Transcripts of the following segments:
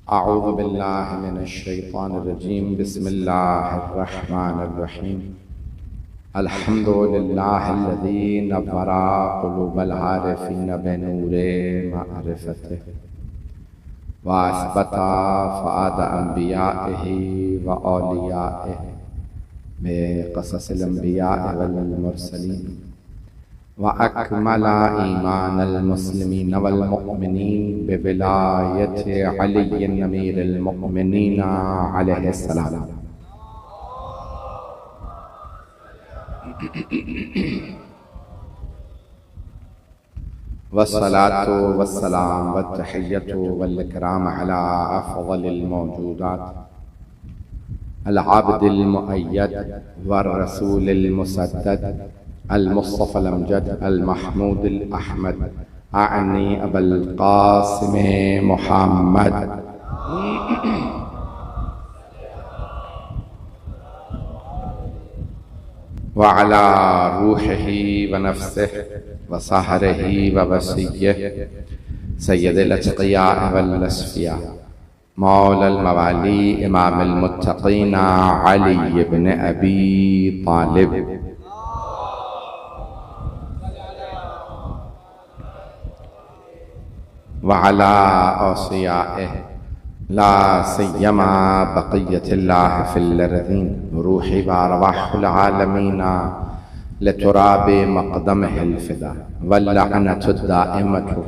अऊज़ु बिल्लाहि मिनश्शैतानिर्रजीम बिस्मिल्लाहिर्रहमानिर्रहीम अल्हम्दुलिल्लाहिल्लज़ी नव्वरा क़ुलूबल आरिफ़ीन बिनूरि मअरिफ़तिही व अस्बता फ़ुआद अंबियाइही व औलियाइही बिक़ससिल अंबियाइ वल मुरसलीन व अकमला ईमानल मुस्लिमीन वल मुअमिनीन बिविलायति अलीय्यिन अमीरिल मुअमिनीन अलैहिस्सलाम। वस्सलातु वस्सलाम वत्तहिय्यतु वल इकराम अला अफ़ज़लिल मौजूदात अल आब्दिल मुअय्यद वर रसूलिल मुसद्दद अल मुस्तफ़ल अमजद अल महमूदिल अहमद आनी अबुल क़ासिम मुहम्मद व अला रूहिही व नफ्सिही व सहरिही व वसिय्यिही सय्यदिल अत्क़ियाँ वल अस्फ़ियाँ मौलल मवाली इमामिल मुत्तक़ीन अली इब्न अबी तालिब व अला औसियाइही ला सिय्यमा बक़िय्यतिल्लाहि फ़िल अर्ज़ीन रूही व अरवाहुल आलमीन लितुराबि मक़दमिहिल फ़िदा वल लअनतु दाइमतु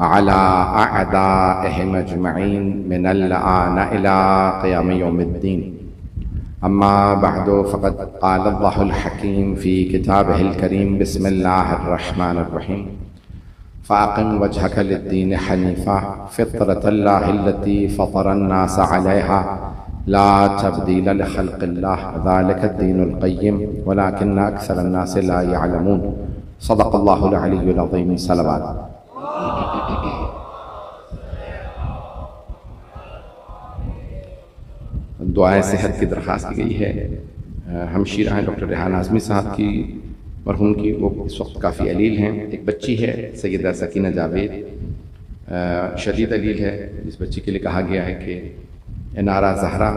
अला अअदाइहिम अजमईन मिनल आन इला क़ियाम यौमिद्दीन। अम्मा बअदु फ़क़द क़ाल अल्लाहुल हकीम फ़ी किताबिहिल करीम बिस्मिल्लाहिर्रहमानिर्रहीम फ़ाक़िम वजहक लिद्दीन हनीफ़ा फ़ित्रतल्लाहिल्लती फ़तरन्नास अलैहा ला तब्दील लिख़ल्क़िल्लाह ज़ालिकद्दीनुल क़य्यिम वलाकिन्न अक्सरन्नास ला यअलमून। सदक़ल्लाहुल अलीयुल अज़ीम। सलवात। दुआए सेहत की दरख्वास्त की गई है। हमशीरा हैं डॉक्टर रेहान आज़मी साहब की, मरहूम की, वो इस वक्त काफ़ी अलील हैं। एक बच्ची है सैयदा सकीना जावेद, शदीद अलील है, जिस बच्ची के लिए कहा गया है कि नारा ज़हरा,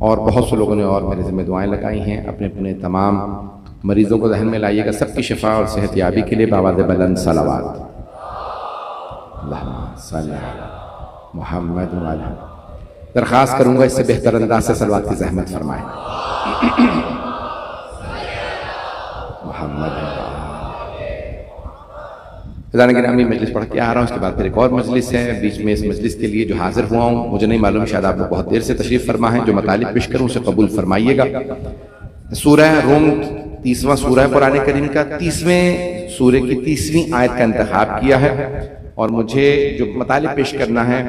और बहुत से लोगों ने और मेरे ज़िम्मे दुआएँ लगाई हैं। अपने अपने तमाम मरीज़ों को ज़हन में लाइएगा, सबकी शिफा और सेहत याबी के लिए बावाज़ बुलंद सलावत। अल्लाहुम्मा सल्ली अला मुहम्मद व अला। दरख्वास्त करूँगा इससे बेहतर अंदाज से सलवात की ज़हमत फरमाएँ। गिरामी मजलिस पढ़ के आ रहा हूँ, उसके बाद फिर एक और मजलिस है। बीच में इस मजलिस के लिए जो हाजिर हुआ हूँ, मुझे नहीं मालूम, शायद आप लोग बहुत देर से तशरीफ़ फरमा है। जो मतालिब पेश करूँ उसे कबूल फरमाइएगा। सूरह रूम 30वां सूरह कुरान करीम का 30वें सूरह की 30वीं आयत का इंतखाब किया है, और मुझे जो मतालिब पेश करना है,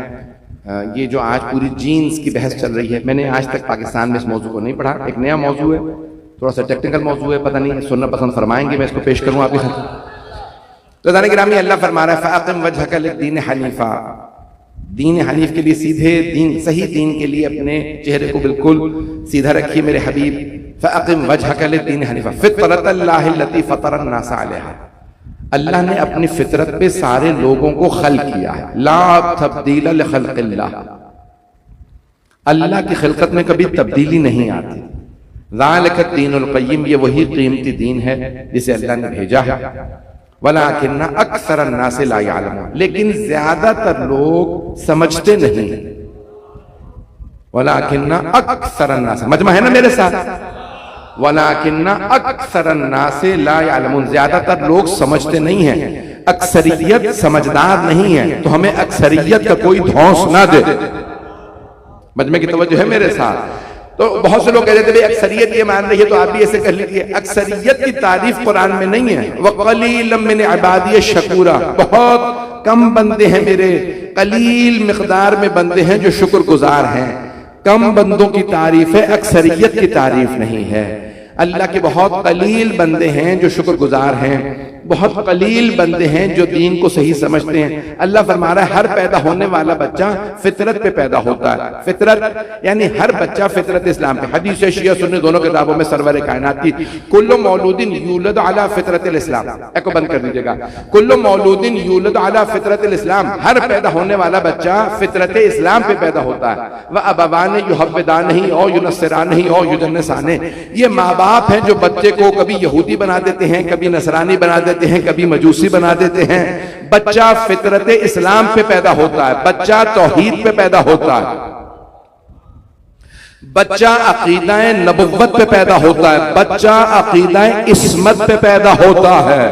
ये जो आज पूरी जीन्स की बहस चल रही है, मैंने आज तक पाकिस्तान में इस मौजू को नहीं पढ़ा। एक नया मौजू है, थोड़ा सा टेक्निकल मौजू है, पता नहीं सुनना पसंद फरमाएंगे, मैं इसको पेश करूँ आपके साथ। तो गिरामी अल्लाह फरमा रहा है फ़ाक़िम वजहक लिद्दीन हनीफ़ा, दीन हनीफ के लिए सीधे दीन, सही दीन के लिए अपने चेहरे को बिल्कुल सीधा रखिए मेरे हबीब। फ़ाक़िम वजहक लिद्दीन हनीफ़ा फ़ित्रतल्लाहिल्लती फ़तरन्नास अलैहा, अल्लाह ने अपनी फितरत पे सारे लोगों को खल्क़ किया है। ला तब्दील लिख़ल्क़िल्लाह, अल्लाह की खिलकत में कभी तब्दीली नहीं आती। ज़ालिकद्दीनुल क़य्यिम, ये वही कीमती दीन है जिसे अल्लाह ने भेजा है। वलाकिन्ना अक्सरन्नास ला यअलमून, लेकिन ज्यादातर लोग समझते नहीं। वलाकिन्ना अक्सरन्नास, मजमा है ना मेरे साथ, वलाकिन्ना अक्सरन्नास ला यअलमून, ज्यादातर लोग समझते नहीं हैं, अक्सरियत समझदार नहीं है। तो हमें अक्सरियत का कोई धौंस ना दे। मजमे की तवज्जो है मेरे साथ। तो बहुत से लोग कह रहे थे भाई अक्सरियत ये मान रही है तो आप भी ऐसे कर लीजिए। अक्सरियत की तारीफ कुरान में नहीं है। वक़लीलम मिन इबादी शकूरा, बहुत कम बंदे हैं मेरे, कलील मिक़दार में बंदे हैं जो शुक्रगुजार हैं। कम बंदों की तारीफ है, अक्सरियत की तारीफ नहीं है। अल्लाह के बहुत कलील बंदे हैं जो शुक्रगुजार हैं। बहुत कलील बंदे हैं जो दीन को सही समझते हैं। अल्लाह फरमा रहा है हर पैदा होने वाला बच्चा फितरत पे पैदा होता है। फितरत यानी हर बच्चा फितरत इस्लाम पे। हदीस शिया सुन्नी दोनों किताबों में सरवर कायनात की कुल्लु मौलूदिन यूलद अला फितरतिल इस्लाम, एको बंद कर दीजिएगा, कुल्लु मौलूदिन यूलद अला फितरतिल इस्लाम, हर पैदा होने वाला बच्चा फितरत इस्लाम पे पैदा होता है। वह अबवान युहब्बिदानही और युनस्सिरानही और युजन्निसाने, ये माँ बाप हैं जो बच्चे को कभी यहूदी बना देते हैं, कभी नसरानी बना देते हैं, कभी मजूसी बना देते हैं। बच्चा फितरत इस्लाम पे पैदा होता है, बच्चा तौहीद पे पैदा होता है, बच्चा अकीदाए नबुव्वत पे पैदा होता है, बच्चा अकीदाए इस्मत पे पैदा होता है।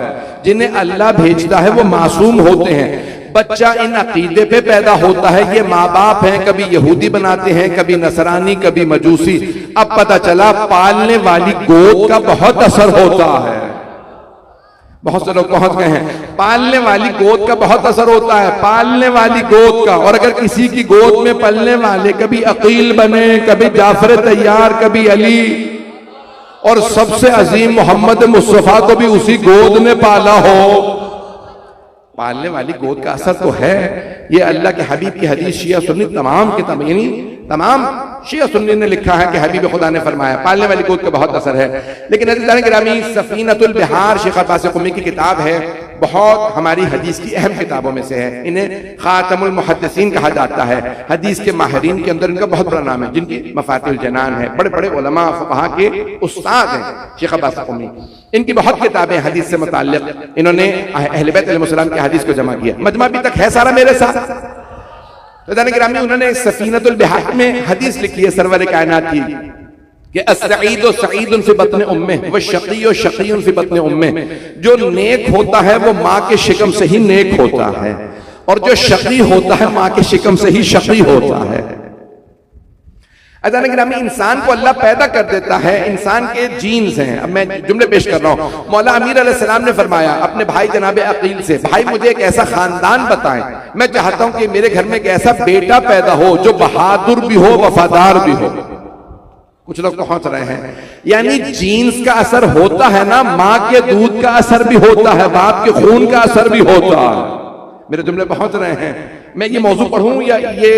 जिन्हें अल्लाह भेजता है वो मासूम होते हैं। बच्चा इन अकीदे पे पैदा होता है। ये माँ बाप हैं, कभी यहूदी बनाते हैं, कभी नसरानी, कभी मजूसी। अब पता चला पालने वाली गोद का बहुत असर होता है। बहुत से लोग पहुंच गए हैं, पालने वाली गोद का बहुत असर होता है, पालने वाली गोद का। और अगर किसी की गोद में पलने वाले कभी अकील बने, कभी जाफर तैयार, कभी अली, और सबसे अजीम मोहम्मद मुस्तफा को भी उसी गोद में पाला हो, पालने वाली गोद का असर तो है। ये अल्लाह के हबीब की हदीस शिया सुन्नी तमाम किताब, यानी तमाम शिया सुन्नी ने लिखा है कि हबीब खुदा ने फरमाया पालने वाली गोद का बहुत असर है। लेकिन अज़ीज़ान गिरामी, सफीनतुल बिहार शेख अब्बास क़ुमी की किताब है, बहुत हमारी हदीस की अहम किताबों में से है। इन्हें खातमुल मुहद्दिसीन कहा जाता है। हदीस के माहिरीन के अंदर इनका बहुत बड़ा नाम है, जिनकी मफातिहुल जनान है, बड़े बड़े उलमा फुक़हा के उस्ताद हैं शेख अब्बास क़ुमी। इनकी बहुत किताबें हदीस से मुताल्लिक़, इन्होंने अहले बैत अलैहिस्सलाम की हदीस को जमा किया। मजमा अभी तक है सारा मेरे साथ। तो गिरामी, उन्होंने सफीनतुल बिहार में हदीस लिखी है सरवर कायनात की कि अस्सईदु सईदुन फी बत्न उम्मिह व शक़ीयु शक़ीयुन फी बत्न उम्मिह। जो नेक होता है वो माँ के शिकम से ही नेक होता है, और जो शक़ी होता है माँ के शिकम से ही शक़ी होता है। गिरामी, इंसान को अल्लाह पैदा कर देता है, इंसान के जीन्स हैं। अब मैं जुमले पेश कर रहा हूँ। मौला अमीर अलैहिस्सलाम ने फरमाया अपने भाई जनाब अकील से, भाई मुझे एक ऐसा खानदान बताएं, मैं चाहता हूं कि मेरे घर में एक ऐसा बेटा पैदा हो जो बहादुर भी हो, वफादार भी हो। कुछ लोग पहुंच रहे हैं, यानी जीन्स का असर होता है ना, माँ के दूध का असर भी होता है, बाप के खून का असर भी होता है। मेरे जुमले पहुंच रहे हैं। मैं ये मौजू पढ़ूं या ये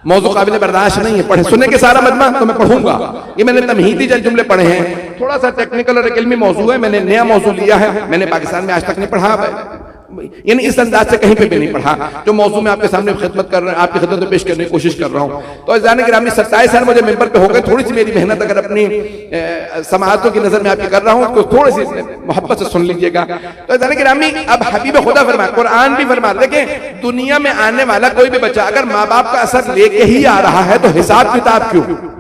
मौजू काबिल बर्दाश्त नहीं है? पढ़े सुनने के सारा मजमा तो मैं पढ़ूंगा। ये मैंने तमहीदी जुमले पढ़े हैं, थोड़ा सा टेक्निकल और इल्मी मौजू है। मैंने नया मौजू लिया है, मैंने पाकिस्तान में आज तक नहीं पढ़ा, यानी इस अंदाज से कहीं पे भी नहीं पढ़ा। जो मौजू में आपके सामने खिदमत कर रहे हैं, आपकी खिदमत में पेश करने की कोशिश कर रहा हूँ। तो अज़ीज़ान गिरामी, 27 साल मुझे मेंबर पे हो गए। थोड़ी सी मेरी मेहनत अगर अपनी समाअतों की नजर में आपकी कर रहा हूँ तो थोड़ी सी मोहब्बत से सुन लीजिएगा। तो अज़ीज़ान गिरामी, अब हबीब खुदा फरमाया, कुरान भी फरमा, देखें दुनिया में आने वाला कोई भी बच्चा अगर माँ बाप का असर लेके ही आ रहा है तो हिसाब किताब क्यों?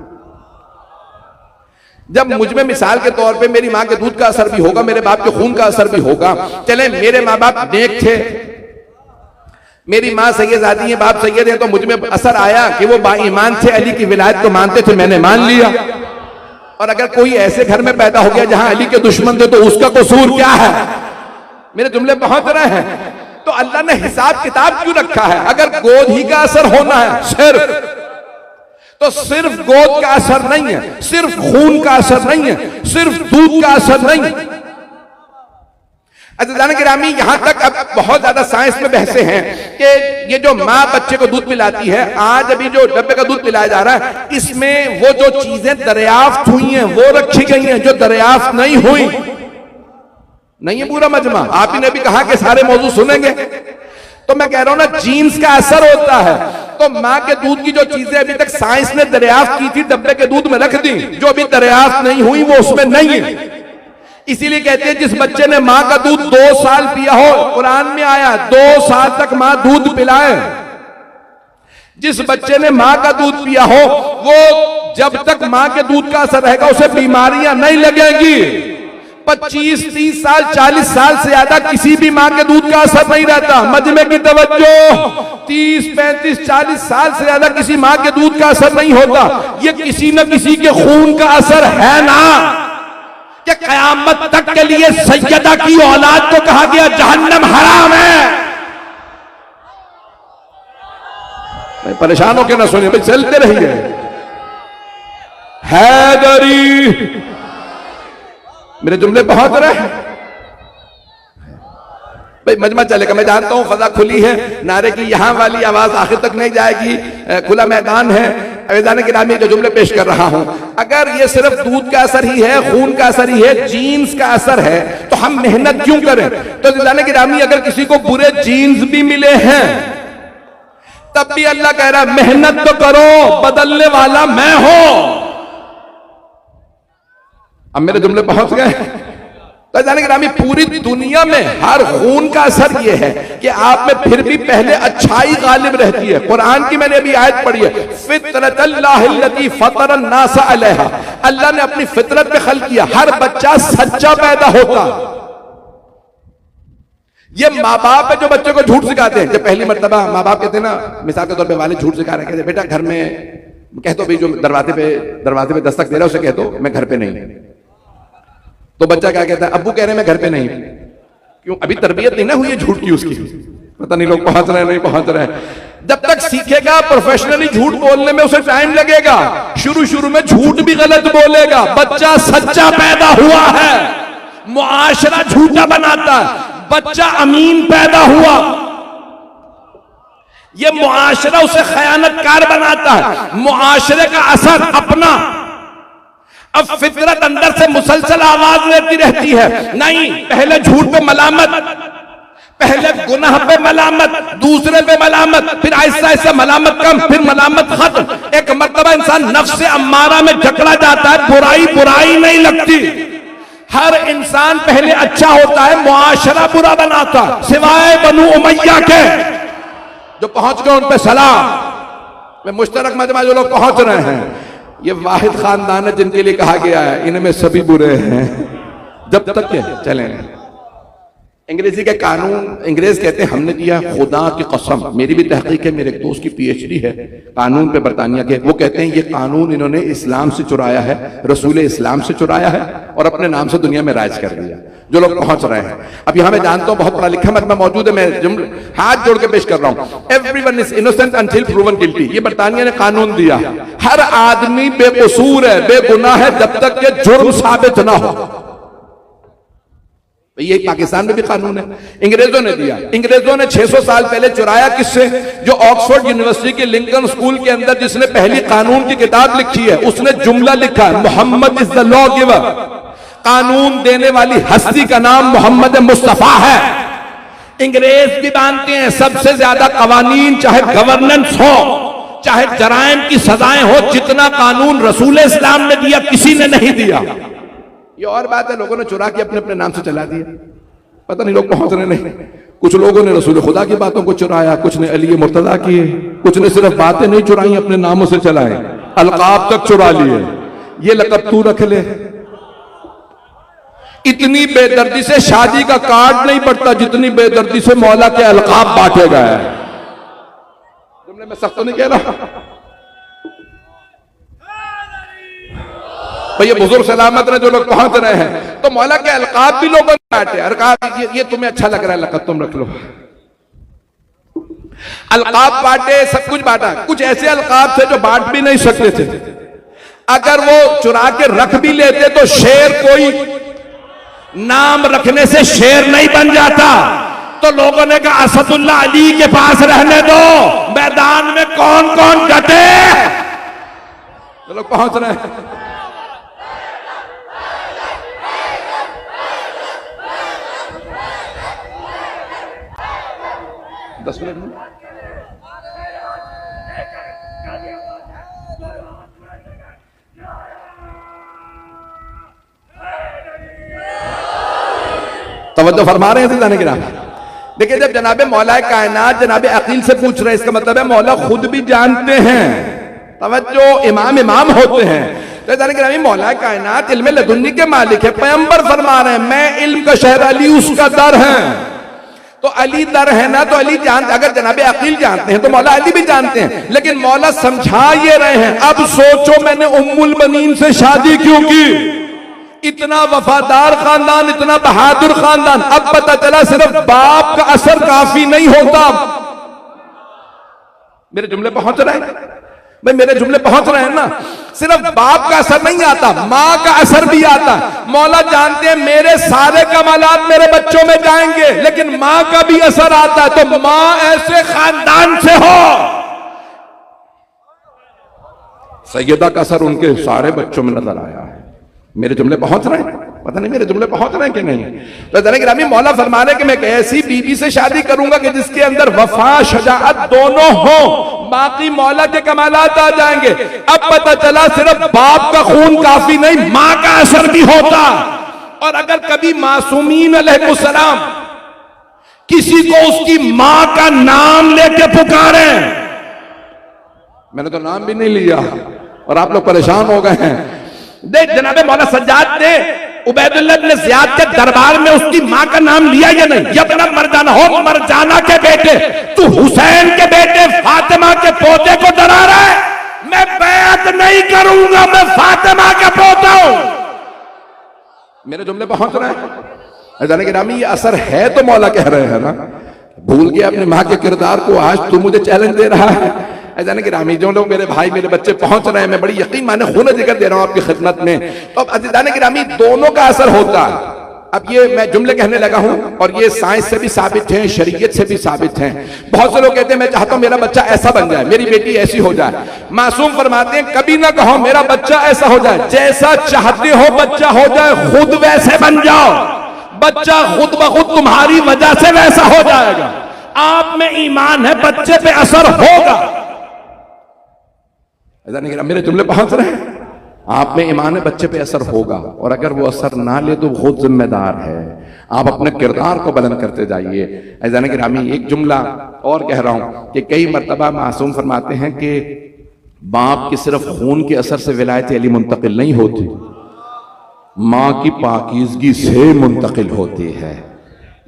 जब मुझ में मिसाल के तौर पे मेरी माँ के दूध का असर भी होगा, मेरे बाप के खून का असर भी होगा। चले मेरे माँ बाप नेक थे, मेरी माँ सैयदादी है, बाप सैयद है, तो मुझ में असर आया कि वो बाईमान थे, अली की विलायत को मानते थे, मैंने मान लिया। और अगर कोई ऐसे घर में पैदा हो गया जहां अली के दुश्मन थे तो उसका कसूर क्या है? मेरे जुमले पहुंच रहे हैं। तो अल्लाह ने हिसाब किताब क्यों रखा है? अगर गोद ही का असर होना है सिर्फ, तो सिर्फ गोद का असर नहीं है, सिर्फ खून का असर नहीं है, सिर्फ दूध का असर नहीं। अज़ीज़ान गिरामी, यहां तक अब बहुत ज्यादा साइंस में बहसे हैं कि ये जो माँ बच्चे को दूध पिलाती है, आज अभी जो डब्बे का दूध पिलाया जा रहा है, इसमें वो जो चीजें दरियाफ्त हुई हैं वो रखी गई हैं जो दरियाफ्त नहीं हुई। नहीं है पूरा मजमा, आप ही ने भी कहा कि सारे मौजू सुनेंगे। तो मैं कह रहा हूं ना, जीन्स का असर होता है। तो माँ के दूध की जो चीजें अभी तक साइंस ने दरियाफ्त की थी डब्बे के दूध में रख दी, जो अभी दरियाफ्त नहीं हुई वो उसमें नहीं है। इसीलिए कहते हैं जिस बच्चे ने माँ का दूध 2 साल पिया हो, कुरान में आया 2 साल तक माँ दूध पिलाए। जिस बच्चे ने माँ का दूध पिया हो वो जब तक माँ के दूध का असर रहेगा उसे बीमारियां नहीं लगेंगी। 25, 30 साल, 40 साल से ज्यादा किसी भी माँ के दूध का असर नहीं रहता। मजमे की तवज्जो, 30, 35, 40 साल से ज्यादा किसी माँ के दूध का असर नहीं होता। ये किसी न किसी के खून का असर है ना, कि कयामत तक के लिए सैयदा की औलाद को कहा गया जहन्नम हराम है। परेशान होकर ना सुनिए भाई, चलते रहिए। हैदरी, मेरे जुमले बहुत रहे। भाई मजमा चलेगा, मैं जानता हूं फजा खुली है, नारे की यहां वाली आवाज आखिर तक नहीं जाएगी, खुला मैदान है। अज़ीज़ान गिरामी जो जुमले पेश कर रहा हूं, अगर ये सिर्फ दूध का असर ही है, खून का असर ही है, जीन्स का असर है, तो हम मेहनत क्यों करें? तो अज़ीज़ान गिरामी अगर किसी को बुरे जीन्स भी मिले हैं तब भी अल्लाह कह रहा है मेहनत तो करो, बदलने वाला मैं हूं। अब मेरे जुमले पहुंच गए? तो जाने गिरामी पूरी दुनिया में हर खून का असर यह है कि आप में फिर भी पहले अच्छाई गालिब रहती है। कुरान की मैंने अभी आयत पढ़ी है, फितरतल्लाहिल्लती फतरन्नास अलैहा, अल्लाह ने अपनी फितरत पे खल्क किया, हर बच्चा सच्चा पैदा होता। ये माँ बाप है जो बच्चों को झूठ सिखाते हैं। जब पहली मर्तबा माँ बाप कहते हैं ना, मिसाल के तौर पे वाले झूठ सिखा रहे हैं, कहते बेटा घर में कह दो भाई, जो दरवाजे पे दस्तक दे रहा है उसे कह दो मैं घर पे नहीं। तो बच्चा क्या कहता है, अब्बू कह रहे हैं मैं घर पे नहीं। क्यों? अभी तरबियत नहीं ना हुई है झूठ की उसकी। पता नहीं लोग पहुंच रहे हैं नहीं पहुंच रहे हैं। जब तक सीखेगा प्रोफेशनली झूठ बोलने में उसे टाइम लगेगा। शुरू में झूठ भी गलत बोलेगा। बच्चा सच्चा पैदा हुआ है, मुआशरा झूठा बनाता है। बच्चा अमीन पैदा हुआ, ये मुआशरा उसे खयानतकार बनाता है। मुआशरे का असर अपना। अब फितरत अंदर से मुसलसल आवाज लेती रहती है, नहीं पहले झूठ पे मलामत, पहले गुनाह पे मलामत, दूसरे पे मलामत, फिर ऐसा ऐसा मलामत कम, फिर मलामत खत्म। एक मर्तबा इंसान नफ्स से अम्मारा में जकड़ा जाता है, बुराई बुराई नहीं लगती। हर इंसान पहले अच्छा होता है, मुआशरा बुरा बनाता, सिवाय बनु उमैया के जो पहुंच गए उन पे सलाम। में मुश्तरक मजमा जो लोग पहुंच रहे हैं, ये वाहिद खानदान है जिनके लिए कहा गया है इनमें सभी बुरे हैं जब तक के चले। अंग्रेजी के कानून, अंग्रेज कहते हैं हमने दिया खुदा की कसम, मेरी भी तहकीक है, मेरे एक दोस्त की पीएचडी है कानून पे बरतानिया के, वो कहते हैं ये कानून इन्होंने इस्लाम से चुराया है, रसूल इस्लाम से चुराया है और अपने नाम से दुनिया में राज कर दिया। जो लोग पहुंच रहे हैं, अब यहां मैं जानता हूं बहुत पढ़ा लिखा मत मैं मौजूद है, मैं हाथ जोड़ के पेश कर रहा हूं, everyone is innocent until proven guilty. ये बरतानिया ने कानून दिया, हर आदमी बेकसूर है, बेगुनाह है जब तक के जुर्म साबित ना हो। ये पाकिस्तान में भी कानून है, अंग्रेजों ने दिया। अंग्रेजों ने 600 साल पहले चुराया किससे? जो ऑक्सफोर्ड यूनिवर्सिटी के लिंकन स्कूल के अंदर जिसने पहली कानून की किताब लिखी है, उसने जुमला लिखा है, Mohammed is the law giver. कानून देने वाली हस्ती का नाम मोहम्मद मुस्तफा है। अंग्रेज भी मानते हैं सबसे ज्यादा कवानीन, चाहे गवर्नेंस हो, चाहे जराइम की सजाएं हो, जितना कानून रसूल इस्लाम ने दिया किसी ने नहीं दिया। ये और बात है लोगों ने चुरा के अपने अपने नाम से चला दिया, पता नहीं लोग पहुंच रहे नहीं। कुछ लोगों ने रसूल खुदा की बातों को चुराया, कुछ ने अली मुर्तजा किए, कुछ ने सिर्फ बातें नहीं चुराई अपने नामों से चलाए, अलकाब तक चुरा लिए। ये लकब तू रख ले। इतनी बेदर्दी से शादी का कार्ड नहीं बढ़ता जितनी बेदर्दी से मौला के अलकाब बांटे गए। तुमने मैं सख्त तो नहीं कह रहा भाई, ये बुजुर्ग सलामत ने जो लोग पहुंच रहे हैं, तो मौला के अलकाब भी लोगों ने बांटे। अलकाब ये तुम्हें अच्छा लग रहा है, लकब तुम रख लो। अलकाब बांटे, सब कुछ बांटा। कुछ ऐसे अलकाब थे जो बांट भी नहीं सकते थे, अगर वो चुरा के रख भी लेते तो शेर, कोई नाम रखने से शेर नहीं बन जाता। तो लोगों ने कहा असदुल्लाह अली के पास रहने दो, मैदान में कौन कौन डटे। तो लोग पहुंच रहे हैं। दस मिनट में तवज्जो फरमा रहे हैं जाने के नाम। देखिए, जब जनाबे मौला कायनात जनाबे अकील से पूछ रहे हैं, इसका मतलब है मौला खुद भी जानते हैं। तवज्जो, इमाम होते हैं। तो जाने के नाम मौला कायनात इल्म लदुन्नी के मालिक है। पैगंबर फरमा रहे हैं मैं इल्म का शहर, अली उसका दर है। तो अली दर है ना, तो अली जानते। अगर जनाबे अकील जानते हैं तो मौला अली भी जानते हैं, लेकिन मौला समझा ये रहे हैं अब सोचो मैंने उम्मुल बनीन से शादी क्यों की। इतना वफादार खानदान, इतना बहादुर खानदान। अब पता चला सिर्फ बाप का असर काफी नहीं होता। मेरे जुमले पहुंच रहे हैं। भाई मेरे जुमले पहुंच रहे हैं ना। सिर्फ बाप का असर नहीं आता, माँ का असर भी आता। मौला जानते हैं मेरे सारे कमालात मेरे बच्चों में जाएंगे, लेकिन माँ का भी असर आता है। तो माँ ऐसे खानदान से हो, सैयदा का असर उनके सारे बच्चों में नजर आया है। मेरे जुमले पहुंच रहे हैं, पता नहीं मेरे जुमले पहुंच रहे हैं कि नहीं। तो जाने गिरामी मौला फरमा रहे कि मैं ऐसी बीवी से शादी करूंगा कि जिसके अंदर वफा शजाअत दोनों हो, बाकी मौला के कमालात आ जाएंगे। अब पता चला सिर्फ बाप का खून काफी नहीं, मां का असर भी होता। और अगर कभी मासूमीन अलैहिस्सलाम किसी को उसकी मां का नाम लेके पुकारे, मैंने तो नाम भी नहीं लिया और आप लोग परेशान हो गए हैं। देख जनाबे मौला सज्जाद ने उबैदुल्लाह इब्न ज़ियाद के दरबार में उसकी मां का नाम लिया या नहीं? यब्न मरजाना, हो मरजाना के बेटे, तू हुसैन के बेटे फातिमा के पोते को डरा रहा है? मैं बैत नहीं करूंगा, मैं फातिमा का पोता हूं। मेरे जुमले पहुंच रहे हैं जाने गिरामी, ये असर है तो मौला कह रहे हैं ना। भूल गया अपने मां के किरदार को, आज तू मुझे चैलेंज दे रहा है। जाने गिरामी जो लोग मेरे भाई मेरे बच्चे पहुंच रहे हैं, मैं बड़ी यकीन माने खून जिक्र दे रहा हूं आपकी खिदमत में। तो अब जाने गिरामी दोनों का असर होता है। अब ये मैं जुमले कहने लगा हूं और ये साइंस से भी साबित है, शरीयत से भी साबित है। बहुत से लोग कहते हैं मैं चाहता हूं मेरा बच्चा ऐसा बन जाए, मेरी बेटी ऐसी हो जाए। मासूम फरमाते हैं कभी ना कहो मेरा बच्चा ऐसा हो जाए, जैसा चाहते हो बच्चा हो जाए, खुद वैसे बन जाओ। बच्चा खुद ब खुद तुम्हारी वजह से वैसा हो जाएगा। आप में ईमान है, बच्चे पे असर होगा। मेरे जुमले पहुंच रहे हैं, आप में ईमान है, बच्चे पे असर होगा। और अगर वो असर ना ले तो खुद जिम्मेदार है। आप अपने किरदार को बुलंद करते जाइए। ऐज़ान गिरामी एक जुमला और कह रहा हूं कि कई मर्तबा मासूम फरमाते हैं कि बाप के सिर्फ खून के असर से विलायत अली मुंतकिल नहीं होती, मां की पाकीज़गी से मुंतकिल होती है।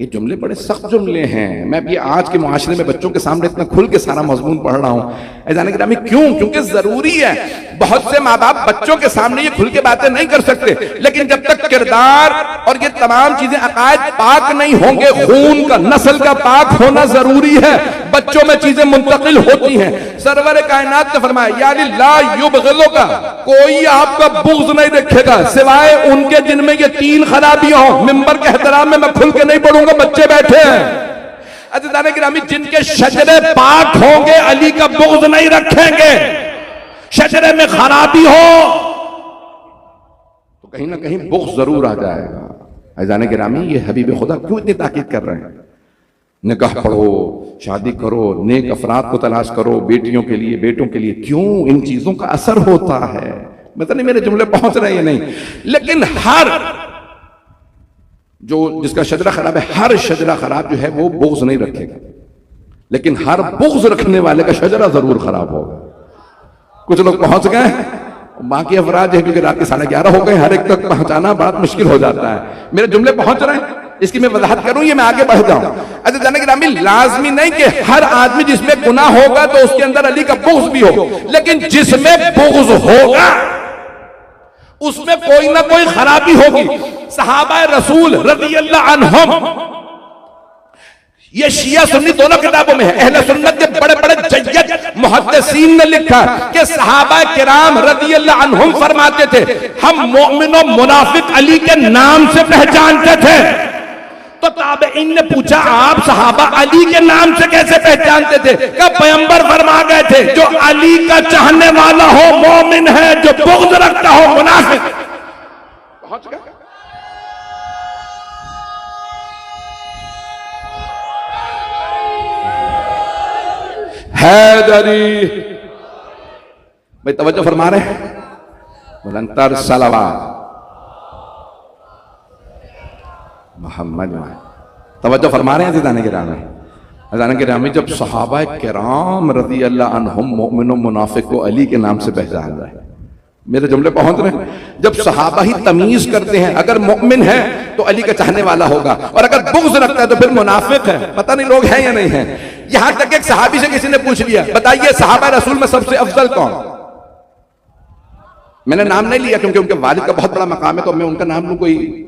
ये जुमले बड़े सख्त जुमले हैं। मैं भी आज के मुआशरे में बच्चों के सामने इतना खुल के सारा मजमून पढ़ रहा हूं। ऐज़ान गिरामी क्यों? क्योंकि जरूरी है। बहुत से माँ बाप बच्चों के सामने ये खुल के बातें नहीं कर सकते, लेकिन जब तक किरदार और ये तमाम चीजें अकायद पाक नहीं होंगे, खून का नस्ल का पाक होना जरूरी है, बच्चों में चीजें मुंतकिल होती हैं। सरवर कायनात ने फरमाया या ला युबग़िलुका, कोई आपका बुग़्ज़ नहीं रखेगा सिवाय उनके जिनमें ये तीन खराबियां हो। मिंबर के एहतराम में मैं खुल के नहीं पढ़ूंगा, बच्चे बैठे हैं। अज़ीज़ान गिरामी जिनके शजरे पाक होंगे अली का बुग़्ज़ नहीं रखेंगे। शजरे में खराबी हो तो कहीं ना कहीं बुग़्ज़ जरूर आ जाएगा। अज़ीज़ान गिरामी ये हबीब खुदा क्यों इतनी ताकीद कर रहे हैं? निकाह पढ़ो, शादी करो, नेक अफराद को तलाश करो, बेटियों के लिए बेटों के लिए। क्यों? इन चीजों का असर होता है। मतलब नहीं मेरे जुमले पहुंच रहे हैं नहीं, लेकिन हर जो जिसका शजरा खराब है, हर शजरा खराब जो है वो बुग़्ज़ नहीं रखेगा, लेकिन हर बुग़्ज़ रखने वाले का शजरा जरूर खराब होगा। कुछ लोग पहुंच गए, बाकी अफराद है क्योंकि रात के 11:30 हो गए, हर एक तक पहुंचाना बहुत मुश्किल हो जाता है। मेरे जुमले पहुंच रहे हैं, इसकी मैं वजाहत करूं, ये मैं आगे बढ़ जाऊं। अच्छा जाने गिरामी लाजमी नहीं कि हर आदमी जिसमें गुनाह होगा तो उसके अंदर अली का बुग़्ज़ भी हो, लेकिन जिसमें बुग़्ज़ होगा उसमें कोई ना कोई खराबी होगी। सहाबा रसूल रज़ियल्लाहु अन्हुम, ये शिया सुन्नी दोनों किताबों में है, अहले सुन्नत के बड़े बड़े जय्यद मुहद्दिसीन ने लिखा कि सहाबा किराम रज़ियल्लाहु अन्हुम फरमाते थे हम मोमिन और मुनाफिक अली के नाम से पहचानते थे। तो ताबईन ने पूछा आप सहाबा अली के नाम से कैसे पहचानते थे? क्या पैगंबर फरमा गए थे जो अली का चाहने वाला हो मोमिन है, जो बुग़्ज़ रखता हो मुनाफिक। पहुंच गए। हैदरी भाई तवज्जो फरमा रहे हैं, बुलंदतर सलावत मोहम्मद में तवज्जो फरमा रहे हैं। अज़ीज़ान गिरामी जब सहाबा किराम रज़ियल्लाहु अन्हुम मोमिन और मुनाफिक को अली के नाम से पहचान रहे हैं, मेरे जुमले पहुंच रहे हैं। जब सहाबा ही तमीज करते हैं, अगर मोमिन है तो अली का चाहने वाला होगा, और अगर बुग़्ज़ रखता है तो फिर मुनाफिक है। पता नहीं लोग हैं या नहीं है। यहां तक एक सहाबी से किसी ने पूछ लिया बताइए सहाबा रसूल में सबसे अफजल कौन? मैंने नाम नहीं लिया क्योंकि उनके वालिद का बहुत बड़ा मकाम है, तो मैं उनका नाम लूं कोई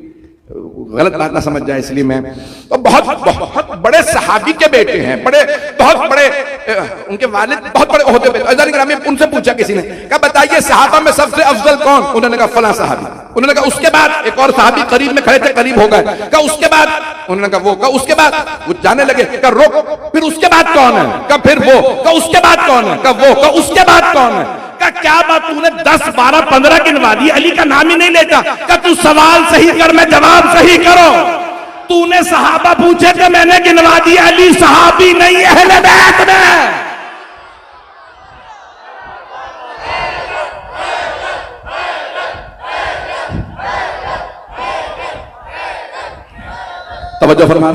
गलत बात ना समझ जाए, इसलिए मैं तो बहुत बड़े सहाबी के बेटे हैं, बड़े बहुत बड़े उनके वालिद बहुत बड़े ओहदे पे, उनसे पूछा किसी ने, कहा बताइए सहाबा में सबसे अफजल कौन? उन्होंने कहा फला सहाबी। उन्होंने कहा उसके बाद? एक और सहाबी करीब में खड़े थे, करीब हो गए, कहा उसके बाद? उन्होंने कहा वो। कहा उसके बाद? वो जाने लगे, कहा रोक, फिर उसके बाद कौन है? कहा फिर वो। कहा उसके बाद कौन है? कहा वो। कहा उसके बाद कौन है? कहा क्या बात, तूने 10 12 15 गिनवा दी, अली का नाम ही नहीं लेता? कहा तू सवाल सही कर, मैं जवाब सही करो। तूने सहाबा पूछे थे, मैंने गिनवा दिया, अली सहाबी नहीं है अहले बैत में। तवज्जो फरमा,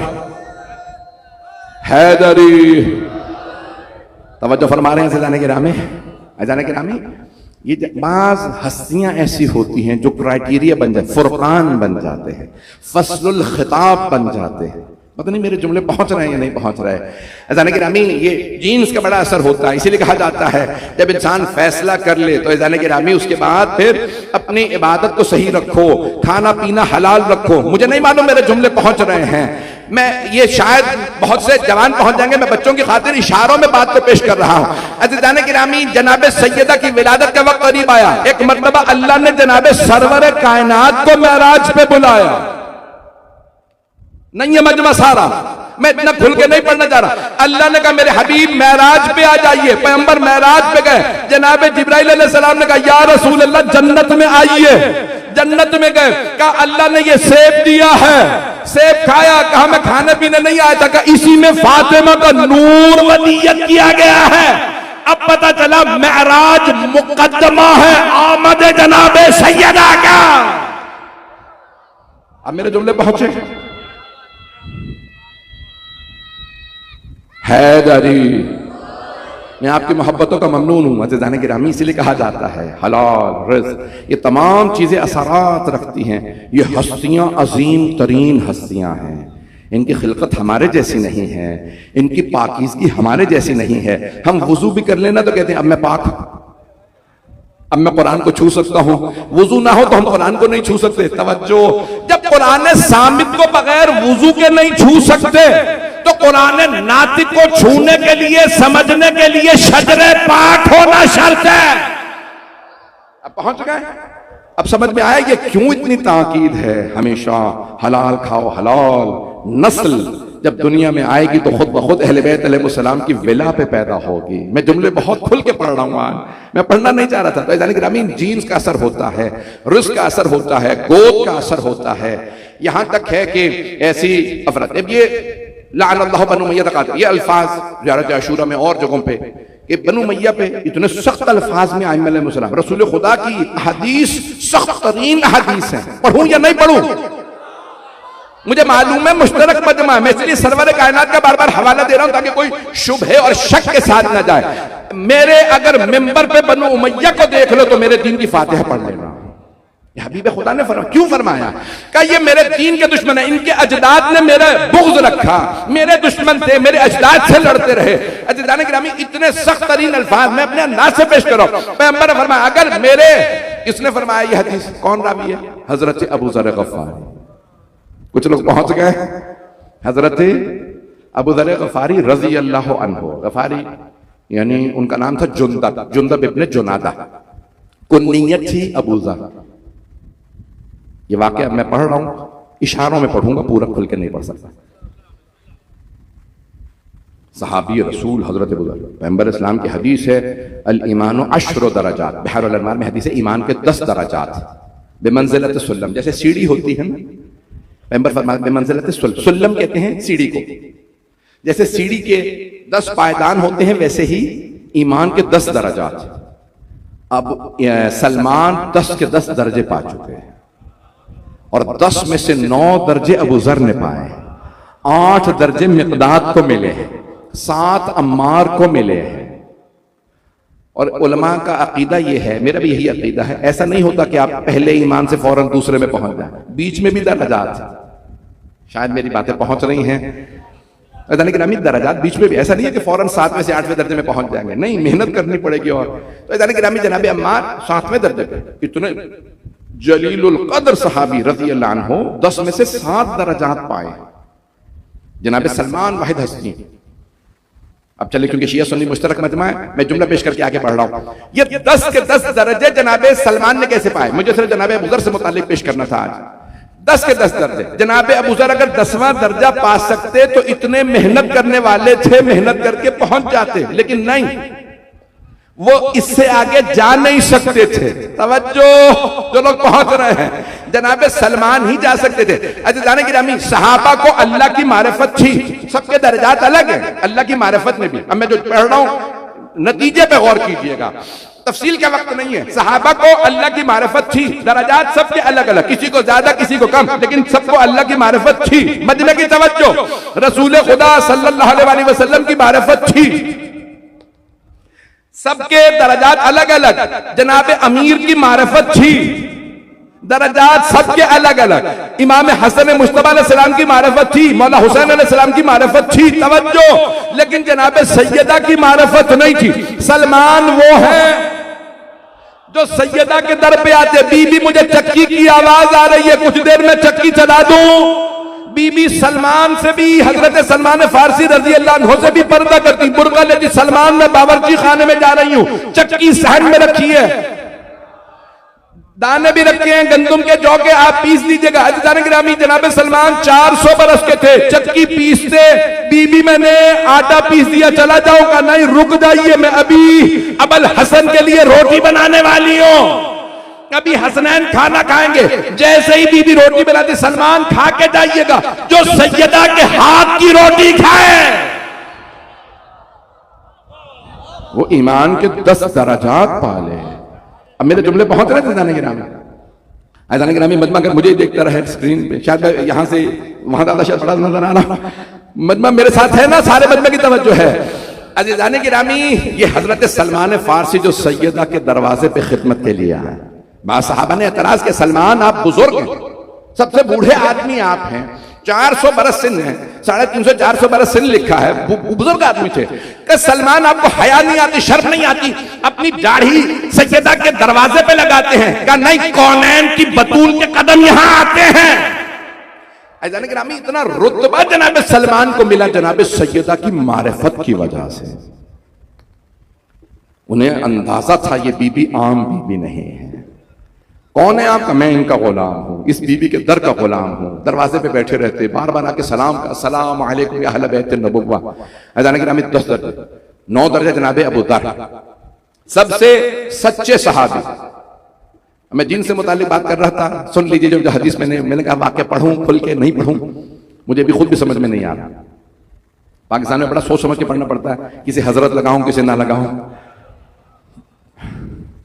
हैदरी, तवज्जो फरमा रहे हैं अज़ीज़ान गिरामी, अज़ीज़ान गिरामी। ये बाज हस्तियां ऐसी होती हैं जो क्राइटेरिया बन जाते, फुरकान बन जाते हैं, फसलुल खिताब बन जाते हैं। पता नहीं मेरे जुमले पहुंच रहे हैं या नहीं पहुंच रहे हैं। अज़ीज़ान गिरामी, ये जीन्स का बड़ा असर होता है, इसीलिए कहा जाता है जब इंसान फैसला कर ले तो अज़ीज़ान गिरामी उसके बाद फिर अपनी इबादत को सही रखो, खाना पीना हलाल रखो। मुझे नहीं मालूम मेरे जुमले पहुंच रहे हैं, मैं ये शायद बहुत से जवान पहुंच जाएंगे, मैं बच्चों की खातिर इशारों में बात को पेश कर रहा हूं। अज़ीज़ान गिरामी, जनाबे सैयदा की विलादत का वक्त करीब आया। एक मर्तबा अल्लाह ने जनाबे सरवर कायनात को मेराज पे बुलाया। नहीं है मजमा सारा, मैं इतना खुल के नहीं पढ़ना चाह रहा। अल्लाह ने कहा मेरे हबीब मेराज पे आ जाइए। पैगंबर मेराज पे गए, जनाबे जिब्राइल अलैहिस्सलाम ने कहा या रसूल अल्लाह जन्नत में आइए। जन्नत में गए, कहा अल्लाह ने ये सेब दिया है, सेब खाया। कहा मैं खाने पीने नहीं आया था, कहा इसी में फातिमा का नूर वलीयत किया गया है। अब पता चला मेराज मुकद्दमा है आमद जनाबे सैयदा का। अब मेरे जुमले पहुंचे। हैदरी, मैं आपकी मोहब्बतों का ममनून हूं अज़ीज़ान गिरामी। इसलिए कहा जाता है हलाल रिज़्क़, ये तमाम चीजें असरात रखती हैं। ये हस्तियां अजीम तरीन हस्तियां हैं, इनकी खिलकत हमारे जैसी नहीं है, इनकी पाकीज़गी हमारे जैसी नहीं है। हम वुजू भी कर लेना तो कहते हैं अब मैं पाक, अब मैं कुरान को छू सकता हूं। वुजू ना हो तो हम कुरान को नहीं छू सकते। तवज्जो, जब कुरान सामित को बगैर वुजू के नहीं छू सकते तो कुरान नातिक को छूने के लिए, समझने के लिए शजरे पाक होना शर्त है। अब पहुंच गए, अब समझ में आया ये क्यों इतनी ताकीद है हमेशा हलाल खाओ हलाल। नस्ल जब दुनिया में आएगी तो खुद ब खुद अहले बैत अलैहिस्सलाम की विला पे पैदा होगी। मैं जुमले बहुत खुल के पढ़ रहा हूं आज, मैं पढ़ना नहीं चाह रहा था। तो अज़ीज़ान गिरामी, जीन्स का असर होता है, रिज़्क़ का असर होता है, गोद का असर होता है। यहां तक है कि ऐसी अफरत, अब ये लाअनल्लाहु बनु उमय्या तक, ये अल्फाज ज़ियारत आशूरा में और जगहों पे कि बनु उमय्या पे इतने सख्त अल्फाज में आइम्मा अलैहिस्सलाम, रसूल खुदा की हदीस सख्त तरीन हदीस है। पढ़ूं या नहीं पढ़ूं? मुझे मालूम है मुश्तरक मजमा है, मैं इसलिए सरवर कायनात का बार बार हवाला दे रहा हूं ताकि कोई शुबहे और शक के साथ न जाए। मेरे अगर मिंबर पे बनु उमय्या को देख लो तो मेरे दीन की फातिहा पढ़ लेना। हबीब खुदा ने क्यों फरमाया? कहा ये मेरे दीन के दुश्मन है, इनके अजदाद ने मेरा बुग़्ज़ रखा, मेरे दुश्मन थे, मेरे अजदाद से लड़ते रहे। अज़ीज़ान गिरामी, इतने सख्त तरीन अल्फाज मैं अपने अंदाज से पेश करो। पैगंबर ने फरमाया अगर मेरे, इसने फरमाया ये हदीस कौन रावी है? हजरत अबू ज़र गफ़ारी। कुछ लोग पहुंच गए, हजरत अबू ज़र गफ़ारी रज़ी अल्लाह अन्हु। गफ़ारी यानी उनका नाम था जुंदब, जुंदब इब्ने जुनादा, कुन्नियत थी अबू ज़र। ये वाकया मैं पढ़ रहा हूं, इशारों में पढ़ूंगा, पूरा खुल के नहीं पढ़ सकता। सहाबी रसूल हजरत अबू ज़र, पैगंबर इस्लाम की हदीस है अल ईमानु अश्र दरजात, बहरुल अनवार में हदीस है ईमान के 10 दरजात बेमंज़िलत सुल्लम, जैसे सीढ़ी होती है ना, पैगंबर फरमाते बेमंज़िलत सुल्लम कहते हैं सीढ़ी को, जैसे सीढ़ी के 10 पायदान होते हैं वैसे ही ईमान के 10 दरजात। अब सलमान 10 के 10 दर्जे पा चुके हैं और 10 में से 9 दर्जे अबू ज़र ने पाए, 8 दर्जे मिक़दाद को मिले हैं, 7 अम्मार को मिले हैं। और उलमा का अकीदा ये है, मेरा भी यही अकीदा है, ऐसा नहीं होता कि आप पहले ईमान से फौरन दूसरे में पहुंच जाए, बीच में भी दर्जात। शायद मेरी बातें पहुंच रही हैं, गिरामी दर्जात बीच में भी, ऐसा नहीं है कि फौरन 7वें से 8वें दर्जे में पहुंच जाएंगे, नहीं, मेहनत करनी पड़ेगी। और तो गिरामी जनाब अम्मार 7वें दर्जे पे, इतने जलीलुल क़द्र सहाबी रज़ी अल्लाह अन्हु 10 में से 7 दर्जात पाए। जनाब सलमान वाहिद हस्ती, अब चले, क्योंकि शिया सुन्नी मुश्तरक मजमा है, मैं जुमला पेश करके आगे बढ़ रहा हूं। ये 10 के 10 दर्जे जनाबे सलमान ने कैसे पाए? मुझे सिर्फ जनाबे अबू ज़र से मुतालिक पेश करना था आज। 10 के 10 दर्जे जनाबे अबू ज़र अगर 10वां दर्जा पा सकते तो इतने मेहनत करने वाले थे, मेहनत करके पहुंच जाते, लेकिन नहीं, वो इससे आगे जा नहीं सकते थे। तवज्जो, जो लोग पहुंच रहे हैं, जनाबे सलमान ही जा सकते थे। अज़ीज़ान गिरामी, सहाबा को अल्लाह की मारिफत थी, सबके दर्जात अलग हैं अल्लाह की मारिफत में भी। अब मैं जो पढ़ रहा हूं नतीजे पे गौर कीजिएगा, तफसील का वक्त नहीं है। सहाबा को अल्लाह की मारिफत थी, दर्जात सबके अलग अलग, किसी को ज्यादा किसी को कम, लेकिन सबको अल्लाह की मारिफत थी। मदीने की तवज्जो, रसूल खुदा सल्लल्लाहु अलैहि वसल्लम की मारिफत थी, सबके दर्जात अलग अलग। जनाब अमीर की मारिफत थी, दर्जात सबके अलग अलग। इमाम हसन मुस्तफा अलैहिस्सलाम की मारिफत थी, मौला हुसैन अलैहिस्सलाम की मारिफत थी, तवज्जो, लेकिन जनाब सैयदा की मारिफत नहीं थी। सलमान वो है जो सैयदा के दर पे आते, बीबी मुझे चक्की की आवाज आ रही है, कुछ देर में चक्की चला दूं। बीबी सलमान से भी, हजरत सलमान फारसी रजी अल्लाह अन्हु से भी पर्दा करती, बुर्का लेती, सलमान मैं बावर्ची खाने में जा रही हूं, चक्की सहन में रखी है, दाने भी रखे हैं गंदुम के, जौ के, आप पीस लीजिएगा। अज़ीज़ान गिरामी, जनाब सलमान 400 बरस के थे, चक्की पीसते। बीबी मैंने आटा पीस दिया, चला जाऊंगा, नहीं रुक जाइए, मैं अभी अबल हसन के लिए रोटी बनाने वाली हूं, अभी हसनैन खाना खाएंगे। जैसे ही बीबी रोटी बनाती, सलमान खा के जाइएगा, जो सैयदा के हाथ की रोटी खाए वो ईमान के 10 दर्जात पाले। अब मेरे जुमले पहुंच रहे थे जाने गिरामी मजमा, अगर मुझे देखता रहे स्क्रीन पे, शायद यहां से वहां ज्यादा शायद बड़ा नजर आ रहा, मजमा मेरे साथ है ना, सारे मजमे की तवज्जो है। अज़ीज़ान गिरामी, ये हजरत सलमान फारसी जो सैयदा के दरवाजे पे खिदमत के लिए आए, बाद साहबा ने एतराज किया, सलमान आप बुजुर्ग हैं, सबसे बूढ़े आदमी आप हैं, 400 बरस सिन है, 350 400 बरस सिन लिखा है, बुजुर्ग आदमी थे। कि सलमान आपको हया नहीं आती, शर्म नहीं आती, अपनी दाढ़ी सैयदा के दरवाजे पे लगाते हैं? कहा नहीं, कौनैन की बतूल के कदम यहां आते हैं। अज़ीज़ान गिरामी, इतना रुतबा जनाब सलमान को मिला जनाब सैयदा की मारिफत की वजह से। उन्हें अंदाजा था ये बीबी आम बीबी नहीं है। कौन है आपका? मैं इनका गुलाम हूं, इस बीबी के दर का गुलाम हूं। दरवाजे पे बैठे रहते, बार बार आके सलाम का, अस्सलाम अलैकुम या अहल बैत नबुव्वा। अज़ीज़ान गिरामी, 10 दर्जे, 9 दर्जे जनाब अबू ज़र, सबसे सच्चे सहाबी। मैं जिनसे मुतालिक बात कर रहा था, सुन लीजिए, जो हदीस मैंने कहा वाक़या पढ़ूं खुल के नहीं पढ़ूं, मुझे भी खुद भी समझ में नहीं आ रहा। पाकिस्तान में बड़ा सोच समझ के पढ़ना पड़ता है, किसी हजरत लगाऊं किसी ना लगाऊं।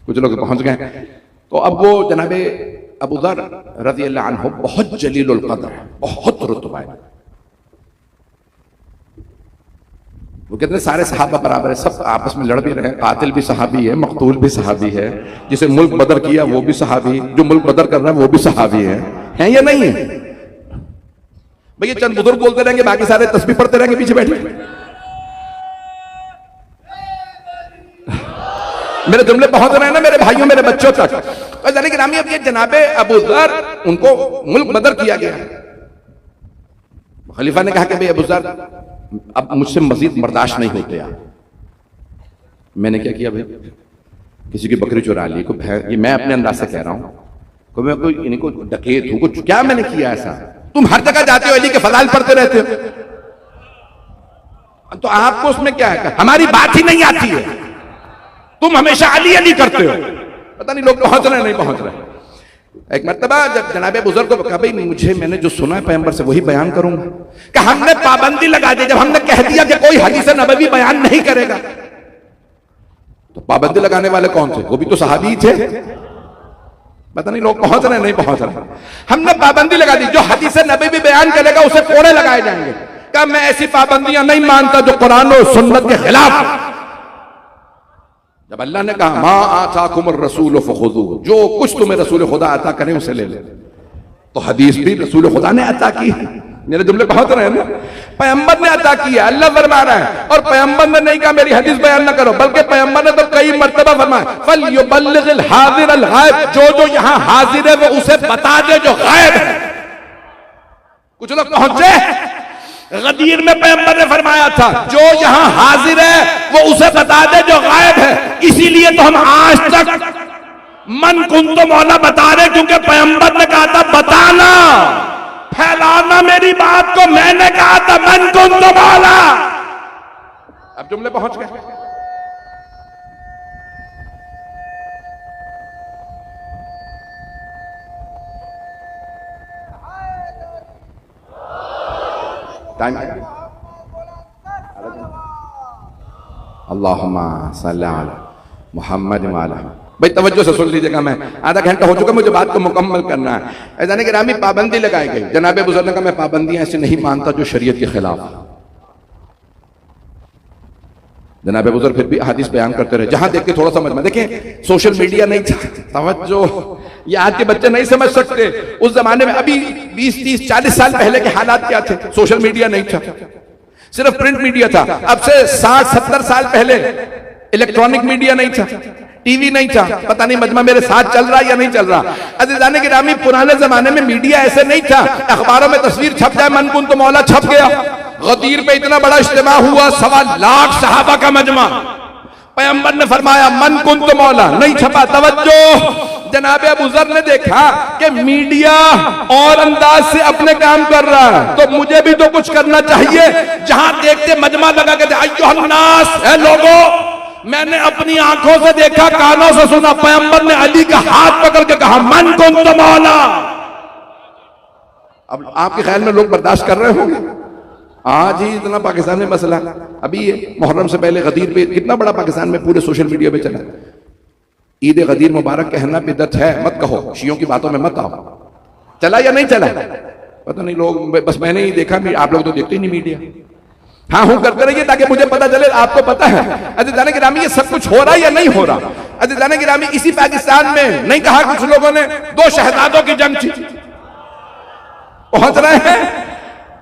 कुछ लोग पहुंच गए। तो अब वो जनाबे अबू ज़र रज़ी अल्लाह अन्हु बहुत जलीलुल क़द्र, बहुत रुतबा है। वो कहते हैं सारे सहाबा बराबर है, सब आपस में लड़ भी रहे, कातिल भी सहाबी है, मकतूल भी सहाबी है, जिसे मुल्क बदर किया वो भी सहाबी, जो मुल्क बदर कर रहा है वो भी सहाबी है या नहीं है? भैया चंद बुजुर्ग बोलते रहेंगे, बाकी सारे तस्बीह पढ़ते रहेंगे पीछे बैठे। मेरे जुमले पहुंच रहे हैं ना मेरे भाइयों, मेरे बच्चों तक। अज़ीज़ान गिरामी, अब ये जनाबे अबू ज़र, उनको मुल्क बदर किया गया। खलीफा ने कहा कि भाई अबू ज़र, अब मुझसे मजीद बर्दाश्त नहीं होते यार। मैंने क्या किया भाई, किसी की बकरी चुरा ली, को ये मैं अपने अंदाज से कह रहा हूं, को मैं कोई इनको डकैत हूं, कुछ क्या मैंने किया ऐसा? तुम हर जगह जाते हो, अली के फज़ाइल पढ़ते रहते हो, तो आपको उसमें क्या है? हमारी बात ही नहीं आती है, तुम हमेशा अली अली करते हो। पता नहीं लोग पहुंच रहे नहीं पहुंच रहे। एक मर्तबा जब जनाबे बुजुर्ग को कहा भाई मुझे, मैंने जो सुना है पैगंबर से वही बयान करूंगा, कि हमने पाबंदी लगा दी, जब हमने कह दिया कि कोई हदीस नबवी बयान नहीं करेगा, तो पाबंदी लगाने वाले कौन थे? वो भी तो सहाबी थे। पता नहीं लोग पहुंच रहे नहीं पहुंच रहे। हमने पाबंदी लगा दी, जो हदीस नबवी बयान करेगा उसे कोड़े लगाए जाएंगे। क्या मैं ऐसी पाबंदियां नहीं मानता जो कुरान और सुन्नत के खिलाफ। जब अल्लाह ने कहा मा आताकुमुर रसूल फखुज़ूहु, जो कुछ तुम्हें रसूल खुदा अता करें उसे ले ले, तो हदीस भी रसूल खुदा ने अता की। मेरे जुमले पहुंच रहे हैं ना? पैगंबर ने अता किया, अल्लाह फरमा रहा है। और पैगंबर ने नहीं कहा मेरी हदीस बयान ना करो, बल्कि पैगंबर ने तो कई मर्तबा फरमाया फलयुबल्लिगिल हाज़िरल गायब, जो यहां हाजिर है वो उसे बता दे जो गायब है। कुछ लोग पहुंचे गदीर में पैगंबर ने फरमाया था जो यहां हाजिर है वो उसे बता दे जो गायब है। इसीलिए तो हम आज तक मन कुन तो मौला बता रहे, क्योंकि पैगंबर ने कहा था बताना, फैलाना मेरी बात को। मैंने कहा था मन कुन तो मौला। अब जुमले पहुंच गए। टाइम अल्लाहुम्मा सल्ली अला मुहम्मद व अला। भाई तवज्जो से सुन लीजिएगा, मैं आधा घंटा हो चुका, मुझे बात को मुकम्मल करना है। ऐसा कि रामी पाबंदी लगाई गई। जनाबे बुजुर्ग ने कहा मैं पाबंदियां ऐसे नहीं मानता जो शरीयत के खिलाफ। जनाबे बुजुर्ग फिर भी हदीस बयान करते रहे, जहां देख के थोड़ा समझ में। देखें सोशल मीडिया नहीं था, तवज्जो, ये आज के बच्चे नहीं समझ सकते। उस जमाने में अभी 20, 30, 40 साल पहले के हालात क्या थे? सोशल मीडिया नहीं था, सिर्फ प्रिंट मीडिया था। अब से 60, 70 साल पहले इलेक्ट्रॉनिक मीडिया नहीं था, टीवी नहीं था। पता नहीं मजमा मेरे साथ चल रहा है या नहीं चल रहा। अज़ीज़ाने गिरामी, पुराने जमाने में मीडिया ऐसे नहीं था। अखबारों में तस्वीर छप जाए मन कुन तो मौला छप गया। गदीर पे इतना बड़ा इज्तिमा हुआ, 1.25 लाख सहाबा का मजमा। पैगंबर ने फरमाया मन कुन तो मौला, नहीं छपा। तवज्जो, जनाबे अबू ज़र ने देखा कि मीडिया और अंदाज से अपने काम कर रहा है, तो मुझे भी तो कुछ करना चाहिए। जहां देखते मजमा लगा के अय्युहन्नास, ऐ लोगों, मैंने अपनी आंखों से देखा, कानों से सुना, पैगंबर ने अली का हाथ पकड़ के कहा मन कुन तो मौला। अब आपके ख्याल में लोग बर्दाश्त कर रहे होंगे? आज ही इतना पाकिस्तान में मसला, अभी मुहर्रम से पहले गदीर पे कितना बड़ा पाकिस्तान में पूरे सोशल मीडिया पे चला। ईद गदीर मुबारक कहना बिदअत है, मत कहो, शियों की बातों में मत आओ। चला या नहीं चला पता नहीं, लोग बस मैंने ही देखा, आप लोग तो देखते ही नहीं मीडिया। हाँ हूं करते रहिए ताकि मुझे पता चले, आपको पता है। अज़ीज़ाने गिरामी, ये सब कुछ हो रहा है या नहीं हो रहा? अज़ीज़ाने गिरामी, इसी पाकिस्तान में नहीं कहा कुछ लोगों ने 2 शहजादों की जंग थी, पहुंच रहे हैं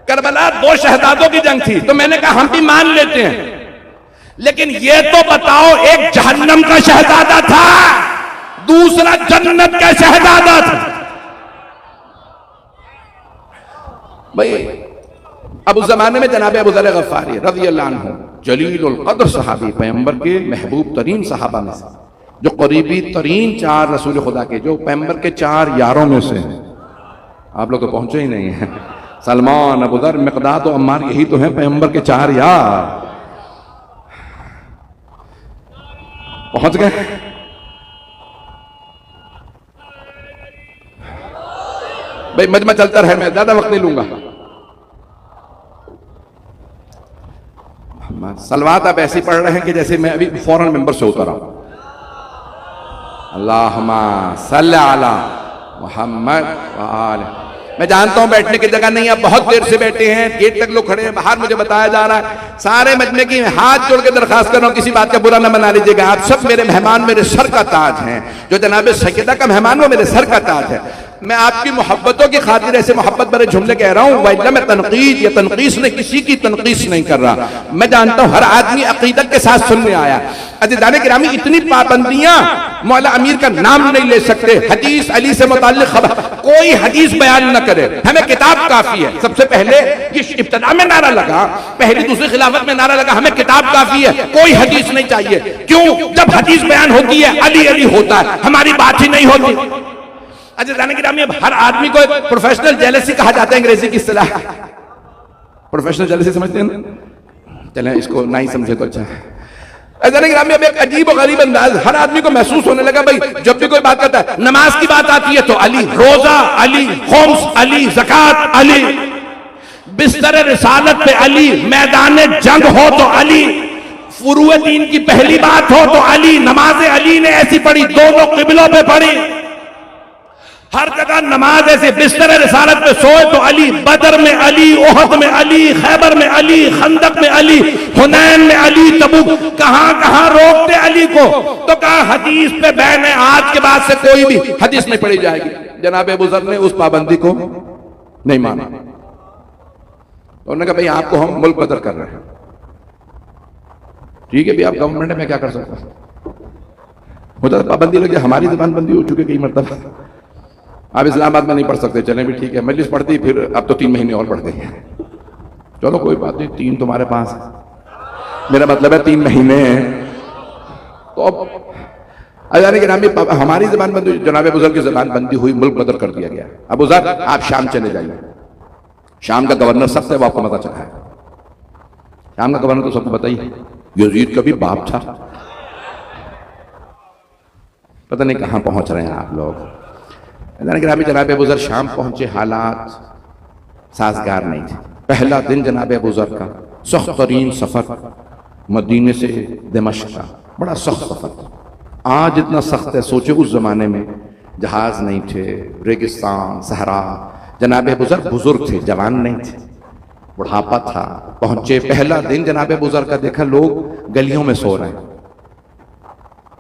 करबला, 2 शहजादों की जंग थी। तो मैंने कहा हम भी मान लेते हैं, लेकिन ये तो बताओ, एक जहन्नम का शहजादा था, दूसरा जन्नत का शहजादा था। भाई अब उस जमाने में जनाब अबू ज़र गफ़ारी रज़ियल्लाहु अन्हु जलीलुल क़द्र सहाबी, पैगंबर के महबूब तरीन सहाबा में से, जो करीबी तरीन 4 रसूल खुदा के, जो पैगंबर के 4 यारों में से। आप लोग तो पहुंचे ही नहीं हैं। सलमान, अबू ज़र, मिक़दाद और अम्मार, यही तो हैं पैगंबर के 4 यार। पहुंच गए। भाई मजमा चलता रहे, मैं ज्यादा वक्त नहीं लूंगा। सलवात आप ऐसे पढ़ रहे हैं कि जैसे मैं अभी फौरन मेंबर से उतर आऊं। अल्लाहुम्मा सल्ली अला मुहम्मद व आले। मैं जानता हूं बैठने की जगह नहीं, आप बहुत देर से बैठे हैं, गेट तक लोग खड़े हैं, बाहर मुझे बताया जा रहा है। सारे मजमे की हाथ जोड़ के दरखास्त कर रहा हूं, किसी बात का बुरा न मना लीजिएगा। आप सब मेरे मेहमान, मेरे सर का ताज हैं। जो जनाब सैयदा का मेहमान, वो मेरे सर का ताज है। मैं आपकी मोहब्बतों की खातिर ऐसे मोहब्बत भरे जुमले कह रहा हूं। वैला मैं तनकीद या तनकीस नहीं, किसी की तनकीस नहीं कर रहा। मैं जानता हूं हर आदमी अकीदत के साथ सुनने आया। अज़ीज़ाने गिरामी, इतनी पाबंदियां, मौला अमीर का नाम नहीं ले सकते, हदीस अली से मुताल्लिक़ खबर, कोई हदीस बयान न करे, हमें किताब काफी है। सबसे पहले ये इब्तिदा में नारा लगा, पहली दूसरी खिलाफत में नारा लगा, हमें किताब काफी है, कोई हदीस नहीं चाहिए। क्यों? जब हदीस बयान होती है अली अली होता है, हमारी बात ही नहीं होती। अज़ीज़ाने गिरामी, अब हर आदमी को प्रोफेशनल जेलसी कहा जाता है, अंग्रेजी की इस्तिलाह। प्रोफेशनल जेलसी समझते हैं ना? चलें, इसको नहीं समझे तो अच्छा है। अज़ीज़ाने गिरामी, अब एक अजीब और गरीब अंदाज हर आदमी को महसूस होने लगा। भाई जब भी कोई बात करता है, नमाज की बात आती है तो अली, रोजा अली, खुम्स अली, ज़कात अली, बिस्तर रिसालत पे अली, मैदान जंग हो तो अली, फुरूए दीन की पहली बात हो तो अली, नमाज अली ने ऐसी पढ़ी, दोनों किबलों पे पढ़ी, हर जगह नमाज ऐसे, बिस्तर रिसालत पे सोए तो अली, बदर में अली, ओहद में अली, खैबर में अली, खंदक में अली, हुनैन में अली, तबूक, कहां कहां रोकते अली को। तो कहा हदीस पे बैन है, आज के बाद से कोई भी हदीस नहीं पढ़ी जाएगी। जनाब अबू ज़र ने उस पाबंदी को नहीं माना। उन्होंने कहा भाई आपको हम मुल्क बदर कर रहे हैं, ठीक है भाई, आप गवर्नमेंट है, मैं क्या कर सकता हूं। पाबंदी लग जाए, हमारी जुबान बंदी हो चुकी है कई मरतबा, आप इस्लामाबाद में नहीं पढ़ सकते, चलें भी ठीक है, मजलिस पढ़ती, फिर अब तो 3 महीने और बढ़ गई है। चलो कोई बात नहीं, 3 तुम्हारे पास है, मेरा मतलब है 3 महीने हैं। तो अब अजान के नाम में हमारी जबान बंदी, जनाब बुजुर्ग की जबान बंदी हुई, मुल्क बदल कर दिया गया। अब बुजुर्ग आप शाम चले जाइए, शाम का गवर्नर सख्त है, वो आपको पता चला है। शाम का गवर्नर तो सबको बताइए, यजीद का भी बाप था। पता नहीं कहां पहुंच रहे हैं आप लोग। जनाब बुजुर्ग शाम पहुंचे, हालात साजगार नहीं थे। पहला दिन जनाब बुजुर्ग का सख्त तरीन सफर मदीने से दिमश्क का, बड़ा सख्त सफर था। आज इतना सख्त है, सोचे उस जमाने में जहाज नहीं थे, रेगिस्तान सहरा। जनाब बुजुर्ग थे, जवान नहीं थे, बुढ़ापा था। पहुंचे, पहला दिन जनाब बुजुर्ग का देखा लोग गलियों में सो रहे हैं।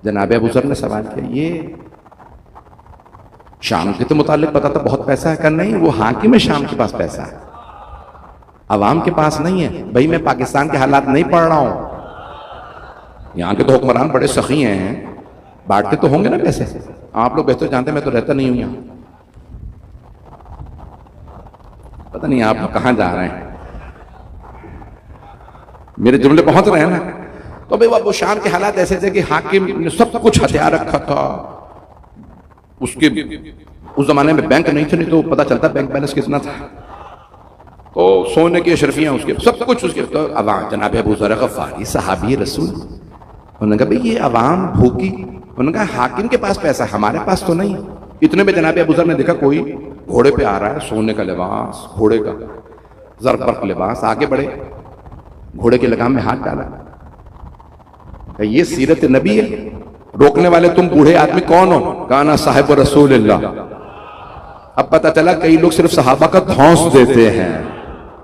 जनाब बुजुर्ग ने सवाल किया, ये शाम के तो मुतालिक पता था बहुत पैसा है, कर नहीं, वो हाकिम है शाम के पास पैसा है, अवाम के पास नहीं है। भाई मैं पाकिस्तान के हालात नहीं पढ़ रहा हूं, यहां के तो हुक्मरान बड़े सखी हैं, बांटते तो होंगे ना पैसे, आप लोग बेहतर जानते हैं, मैं तो रहता नहीं हूं यहां। पता नहीं आप लोग कहां जा रहे हैं, मेरे जुमले पहुंच रहे हैं ना। तो भाई वो शाम के हालात ऐसे थे कि हाकिम ने सब कुछ हथियार रखा था। उसके उस जमाने में बैंक नहीं थे, नहीं तो पता चलता बैंक बैलेंस कितना था। तो सोने की अशरफियां उसके, सब कुछ उसके। तो अवाम जनाब अबू ज़र ग़फ़ारी सहाबी रसूल, उन्होंने कहा भाई ये अवाम भूखी, उन्होंने कहा हाकिम के पास पैसा, हमारे पास तो नहीं। इतने में जनाब अबू ज़र ने देखा कोई घोड़े पे आ रहा है, सोने का लिबास, घोड़े का ज़रबर्क लिबास। आगे बढ़े, घोड़े के लगाम में हाथ डाला, ये सीरत नबी है। रोकने वाले तुम बूढ़े आदमी कौन हो? कहा ना साहिब रसूलुल्लाह। अब पता चला कई लोग सिर्फ सहाबा का धौंस देते हैं,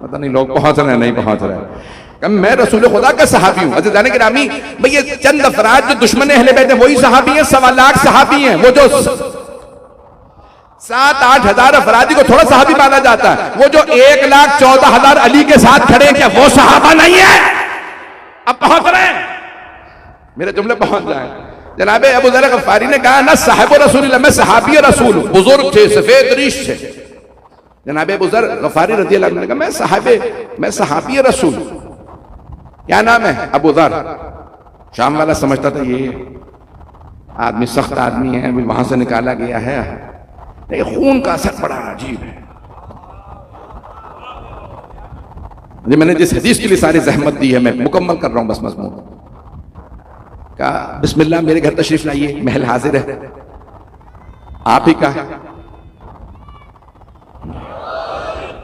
पता नहीं लोग पहुंच रहे हैं नहीं पहुंच रहे। मैं रसूल खुदा का सहाबी हूं। अच्छा जाने के रामी भाई, ये चंद अफराद जो दुश्मन अहले बैत हैं वही सहाबी हैं, 1.25 लाख सहाबी हैं। वो जो 7-8 हजार अफरादी को थोड़ा सहाबी माना जाता है, वो जो 1,14,000 अली के साथ खड़े, क्या वो सहाबा नहीं है? अब पहुंच रहे हैं, मेरे जुमले पहुंच जाए। जनाब अबू ज़र ग़फ़ारी ने कहा ना साहिब रसूलुल्लाह, मैं सहाबी रसूल, बुजुर्ग थे, सफेद रीश थे। जनाब अबू ज़र ग़फ़ारी रज़ियल्लाहु अन्हु ने कहा मैं सहाबी रसूल। क्या नाम है? अबू ज़र। शाम वाला समझता था ये आदमी सख्त आदमी है, वहां से निकाला गया है, खून का असर बड़ा अजीब है। मैंने जिस हदीस के लिए सारी जहमत दी है, मैं मुकम्मल कर रहा हूं बस मज़मून। कहा बिस्मिल्लाह मेरे घर तशरीफ लाइए, महल हाजिर है, आप ही का।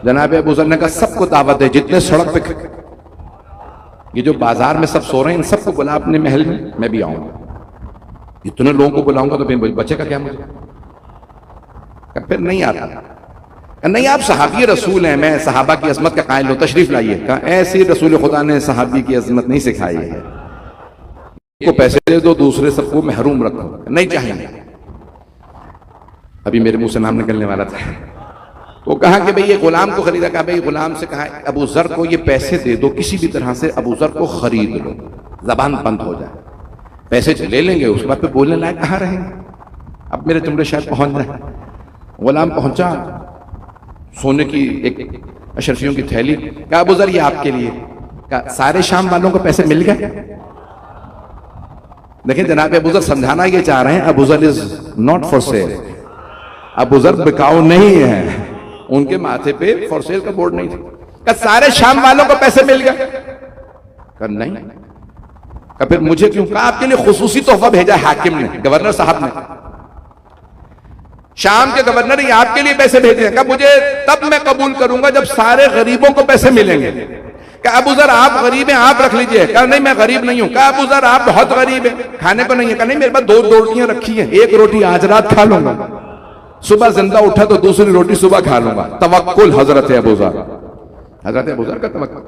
जनाब अबू ज़र ने कहा सबको दावत है, जितने सड़क पे, ये जो बाजार में सब सो रहे हैं, इन सबको बुला अपने महल में, मैं भी आऊंगा। इतने लोगों को बुलाऊंगा तो फिर बचेगा क्या मुझे? फिर नहीं आता। नहीं आप सहाबी रसूल हैं, मैं सहाबा की अजमत का कायल हूं, तशरीफ लाइए। कहा ऐसी रसूल खुदा ने सहाबी की अजमत नहीं सिखाई है, को पैसे दे दो, दूसरे सबको महरूम रखो, नहीं चाहिए। अभी मेरे मुंह से नाम निकलने वाला था। तो कहा कि भाई ये गुलाम को खरीदा। कहा भाई गुलाम से कहा अबू ज़र को ये पैसे दे दो, किसी भी तरह से अबू ज़र को खरीद लो, जबान बंद हो जाए, पैसे ले लेंगे, उसके बाद फिर बोलने लायक कहाँ रहेंगे। अब मेरे जुमले शायद पहुंच रहे। गुलाम पहुंचा, सोने की एक अशरफियों की थैली। कहा अबू ज़र ये आपके लिए। कहा सारे शाम वालों को पैसे मिल गए। देखिए जनाब अबू ज़र समझाना ये चाह रहे हैं, Abu Zar is not for sale, Abu Zar बिकाऊ नहीं है, उनके माथे पे फॉर सेल का बोर्ड नहीं था। क्या सारे शाम वालों को पैसे मिल गए? कर नहीं। क्या फिर मुझे क्यों? कहा आपके लिए खुसूसी तोहफा भेजा हाकिम ने, गवर्नर साहब ने, शाम के गवर्नर ये आपके लिए पैसे भेजे हैं। कहा मुझे तब मैं कबूल करूंगा जब सारे गरीबों को पैसे मिलेंगे। कहा अबू ज़र आप गरीब हैं, आप रख लीजिए। कहा नहीं मैं गरीब नहीं हूं। कहा अबू ज़र आप बहुत गरीब हैं, खाने को नहीं है। कहा नहीं मेरे पास 2 रोटियां रखी हैं, एक रोटी आज रात खा लूंगा, सुबह जिंदा उठा तो दूसरी रोटी सुबह खा लूंगा। तवक्कुल हजरत अबू ज़र, हजरत अबू ज़र का तवक्कुल।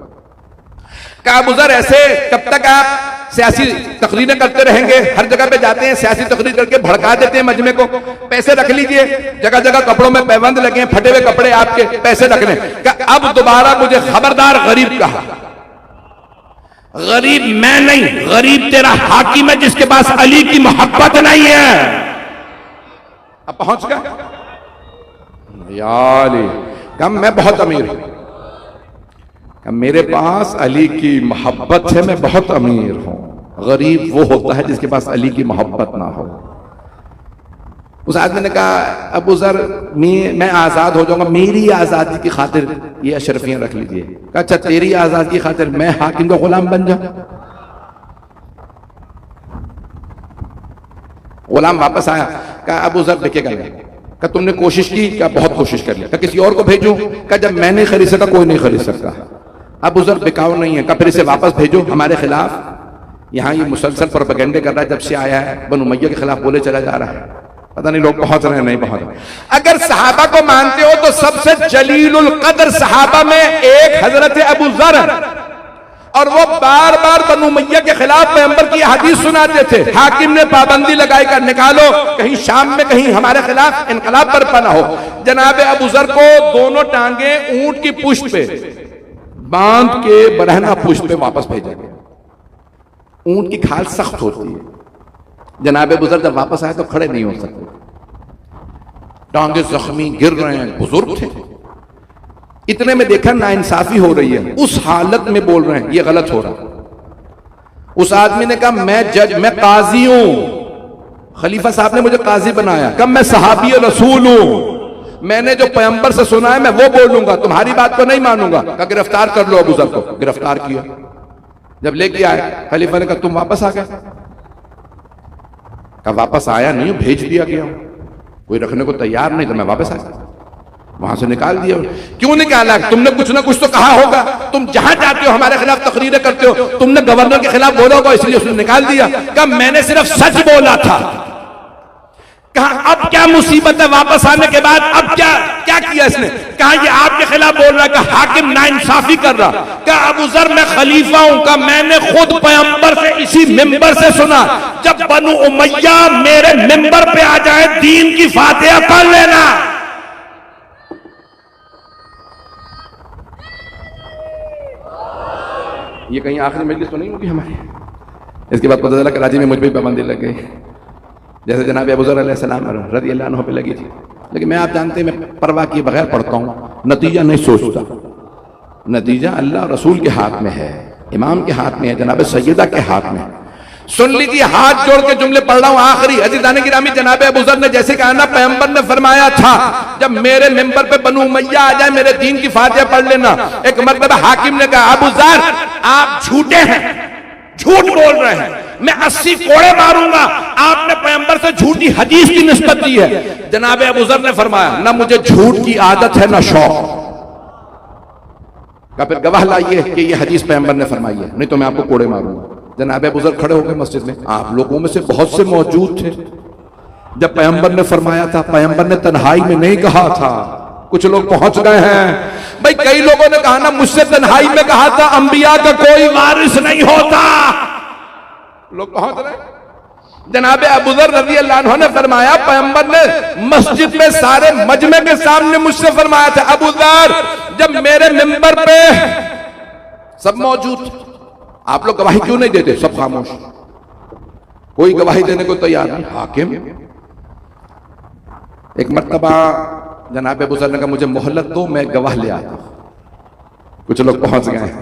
कहा अबू ज़र ऐसे कब तक आप सियासी तकरीरें करते रहेंगे? हर जगह पे जाते हैं, सियासी तकरीर करके भड़का देते हैं मजमे को। पैसे रख लीजिए, जगह जगह कपड़ों में पैबंद लगे हैं, फटे हुए कपड़े आपके, पैसे रख लें। कहा अब दोबारा मुझे खबरदार गरीब कहा। गरीब मैं नहीं, गरीब तेरा हाकिम है जिसके पास अली की मोहब्बत नहीं है। अब पहुंच गया यार, कम मैं बहुत अमीर हूं। मेरे पास अली की मोहब्बत है, मैं बहुत अमीर हूं। गरीब वो होता है जिसके पास अली की मोहब्बत ना हो। उस आदमी ने कहा, अबू ज़र मैं आज़ाद हो जाऊंगा, मेरी आज़ादी की खातिर ये अशरफियां रख लीजिए। कहा अच्छा, तेरी आज़ादी की खातिर मैं हाकिम का गुलाम बन जाऊं? गुलाम वापस आया, कहा अबू ज़र बिकेगा नहीं। कहा तुमने कोशिश की? क्या बहुत कोशिश कर ली। कहा किसी और को भेजूं? कहा जब मैं नहीं खरीद सकता कोई नहीं खरीद सकता। अबू ज़र बिकाऊ नहीं है। कहा फिर इसे वापस भेजो हमारे खिलाफ। यहां ये मुसलसल प्रोपेगेंडे कर रहा है, जब से आया है बनु उमय्या के खिलाफ बोले चला जा रहा है। पता नहीं लोग पहुंच रहे हैं नहीं पहुंच रहे। अगर सहाबा को मानते हो तो सबसे जलीलुल कद्र सहाबा में एक हजरत अबू ज़र, और वो बार बार बनु उमय्या के खिलाफ पैगंबर की हदीस सुनाते थे। हाकिम ने पाबंदी लगाई कर निकालो, कहीं शाम में कहीं हमारे खिलाफ इनकलाब बरपा ना हो। जनाब अबू ज़र को दोनों टांगे ऊंट की पुष्ट पे बांध के बरहना पुष्ट पे वापस भेजा गया। ऊंट की खाल सख्त होती है। जनाब अबू ज़र जब वापस आए तो खड़े नहीं हो सकते, टांगे जख्मी, गिर रहे हैं, बुजुर्ग थे। इतने में देखा नाइंसाफी हो रही है, उस हालत में बोल रहे हैं ये गलत हो रहा। उस आदमी ने कहा मैं जज, मैं काजी हूं, खलीफा साहब ने मुझे काजी बनाया। कब मैं सहाबी रसूल हूं, मैंने जो पैगंबर से सुना है मैं वो बोलूंगा, तुम्हारी बात को नहीं मानूंगा। कहा गिरफ्तार कर लो अबू ज़र को। गिरफ्तार किया। जब लेके आए खलीफा ने कहा तुम वापस आ गए। कहा वापस आया नहीं, भेज दिया गया, कोई रखने को तैयार नहीं तो मैं वापस आ गया। वहां से निकाल दिया। क्यों निकाला? तुमने कुछ ना कुछ तो कहा होगा, तुम जहां जाते हो हमारे खिलाफ तकरीरें करते हो, तुमने गवर्नर के खिलाफ बोला होगा इसलिए उसने निकाल दिया। कहा मैंने सिर्फ सच बोला था। कहा अब क्या मुसीबत है वापस आने के बाद, अब क्या क्या किया इसने? कहा ये आपके खिलाफ बोल रहा है। कहा हाकिम नाइंसाफी कर रहा। कहा अबू ज़र मैं खलीफा हूं। कहा मैंने खुद पैगंबर से इसी मिंबर से सुना, जब बनु उमय्या मेरे मिंबर पे आ जाए दीन की फातिहा पढ़ लेना। ये कहीं आखिरी मजलिस तो नहीं होगी हमारी? इसके बाद पता चला कराची में मुझ पर पाबंदी लग गई, जैसे जनाब अबू ज़र अलैहिस्सलाम रज़ियल्लाहु अन्हु पे लगी थी। लेकिन मैं आप जानते हैं मैं परवाह किए बगैर पढ़ता हूँ, नतीजा नहीं सोचता। नतीजा अल्लाह रसूल के हाथ में है, इमाम के हाथ में है, जनाब सैयदा के हाथ में है। सुन लीजिए, हाथ जोड़ के जुमले पढ़ रहा हूं आखिरी। अज़ीज़ान गिरामी, जनाब अबू ज़र ने जैसे कहा ना, पैगंबर ने फरमाया था जब मेरे मिंबर पे बनु उमय्या आ जाए मेरे दीन की फातिहा पढ़ लेना। एक मरतबा हाकिम ने कहा अबू ज़र आप झूठे हैं, झूठ बोल रहे हैं, मैं 80 कोड़े मारूंगा। आपने पैगंबर से झूठी हदीस की निस्बत दी है। जनाब अबू ज़र ने फरमाया ना मुझे झूठ की आदत है ना शौक। का फिर गवाह लाइए कि ये हदीस पैगंबर ने फरमाई है, नहीं तो मैं आपको कोड़े मारूंगा। जनाब अबू ज़र खड़े हो गए मस्जिद में। आप लोगों में से बहुत से मौजूद थे जब पैगंबर ने फरमाया था। पैगंबर ने तन्हाई में नहीं कहा था, कुछ लोग पहुंच गए हैं। भाई कई लोगों ने कहा ना मुझसे तन्हाई में कहा था, अंबिया का कोई वारिस नहीं होता। लोग पहुंच रहे। जनाब अबू ज़र रज़ियल्लाहु अन्हु ने फरमाया, पैगंबर ने मस्जिद में सारे मजमे के सामने मुझसे फरमाया था, अबू ज़र जब मेरे मिंबर पे सब मौजूद, आप लोग गवाही क्यों नहीं देते? सब खामोश, कोई गवाही देने को तैयार नहीं। हाकिम एक मर्तबा जनाब अबू ज़र ने कहा मुझे मोहलत दो, मैं गवाह ले आता हूं। कुछ लोग पहुंच गए।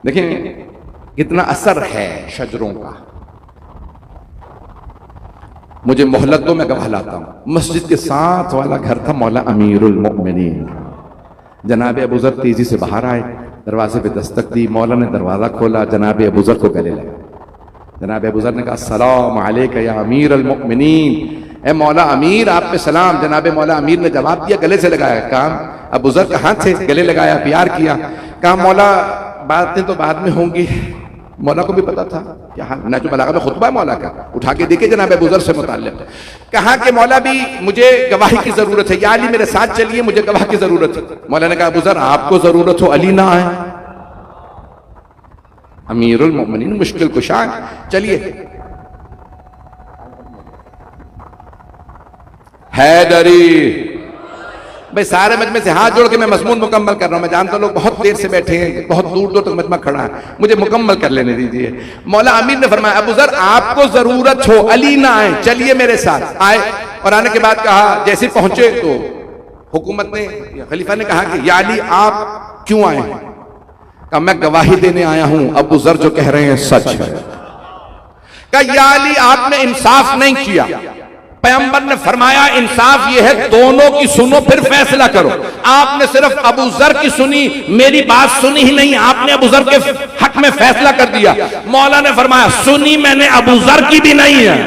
देखिए कितना असर है शजरों का। मुझे मोहलत दो, मैं गवाह लाता हूं। मस्जिद के साथ वाला घर था मौला अमीरुल मोमिनीन। जनाब अबू ज़र तेजी से बाहर आए, दरवाजे पे दस्तक दी, मौला ने दरवाजा खोला, जनाब अबू ज़र को गले लगा। जनाब अबू ज़र ने कहा अस्सलाम अलैका या अमीरुल मोमिनीन, ए मौला अमीर आप पे सलाम। जनाब मौला अमीर ने जवाब दिया, गले से लगाया। कहा अबू ज़र कहाँ थे? गले लगाया, प्यार किया। कहा मौला बातें तो बाद में होंगी। मौला को भी पता था कि हाँ नाजु बलागा में खुतबा है मौला का, उठा के देखे जनाब अबू ज़र से मुताल्लिक़। कहा कि मौला भी मुझे गवाही की जरूरत है, या अली मेरे साथ चलिए, मुझे गवाह की जरूरत है। मौला ने कहा अबू ज़र आपको जरूरत हो, अली ना आए? अमीरुल मोमिनीन मुश्किल कुशा, चलिए। हैदरी भाई सारे मजमे से हाथ जोड़ के मैं मजमून मुकम्मल कर रहा हूं। मैं जानता हूं लोग बहुत देर से बैठे हैं, बहुत दूर दूर तक मजमा खड़ा है, मुझे मुकम्मल कर लेने दीजिए। मौला अमीर ने फरमाया अबू ज़र आपको जरूरत हो, अली ना आए, चलिए मेरे साथ। आए और आने के बाद कहा, जैसे पहुंचे तो हुकूमत ने, खलीफा ने कहा कि या अली आप क्यों आए हैं? कहा मैं गवाही देने आया हूं, अबू जर जो कह रहे हैं सच है। कहा या अली आपने इंसाफ नहीं किया। पैगंबर ने फरमाया इंसाफ यह है दोनों की सुनो फिर फैसला करो। आपने सिर्फ अबू जर की सुनी, मेरी बात सुनी ही नहीं, आपने अबू जर के हक में फैसला कर दिया। मौला ने फरमाया सुनी मैंने अबू जर की भी नहीं है,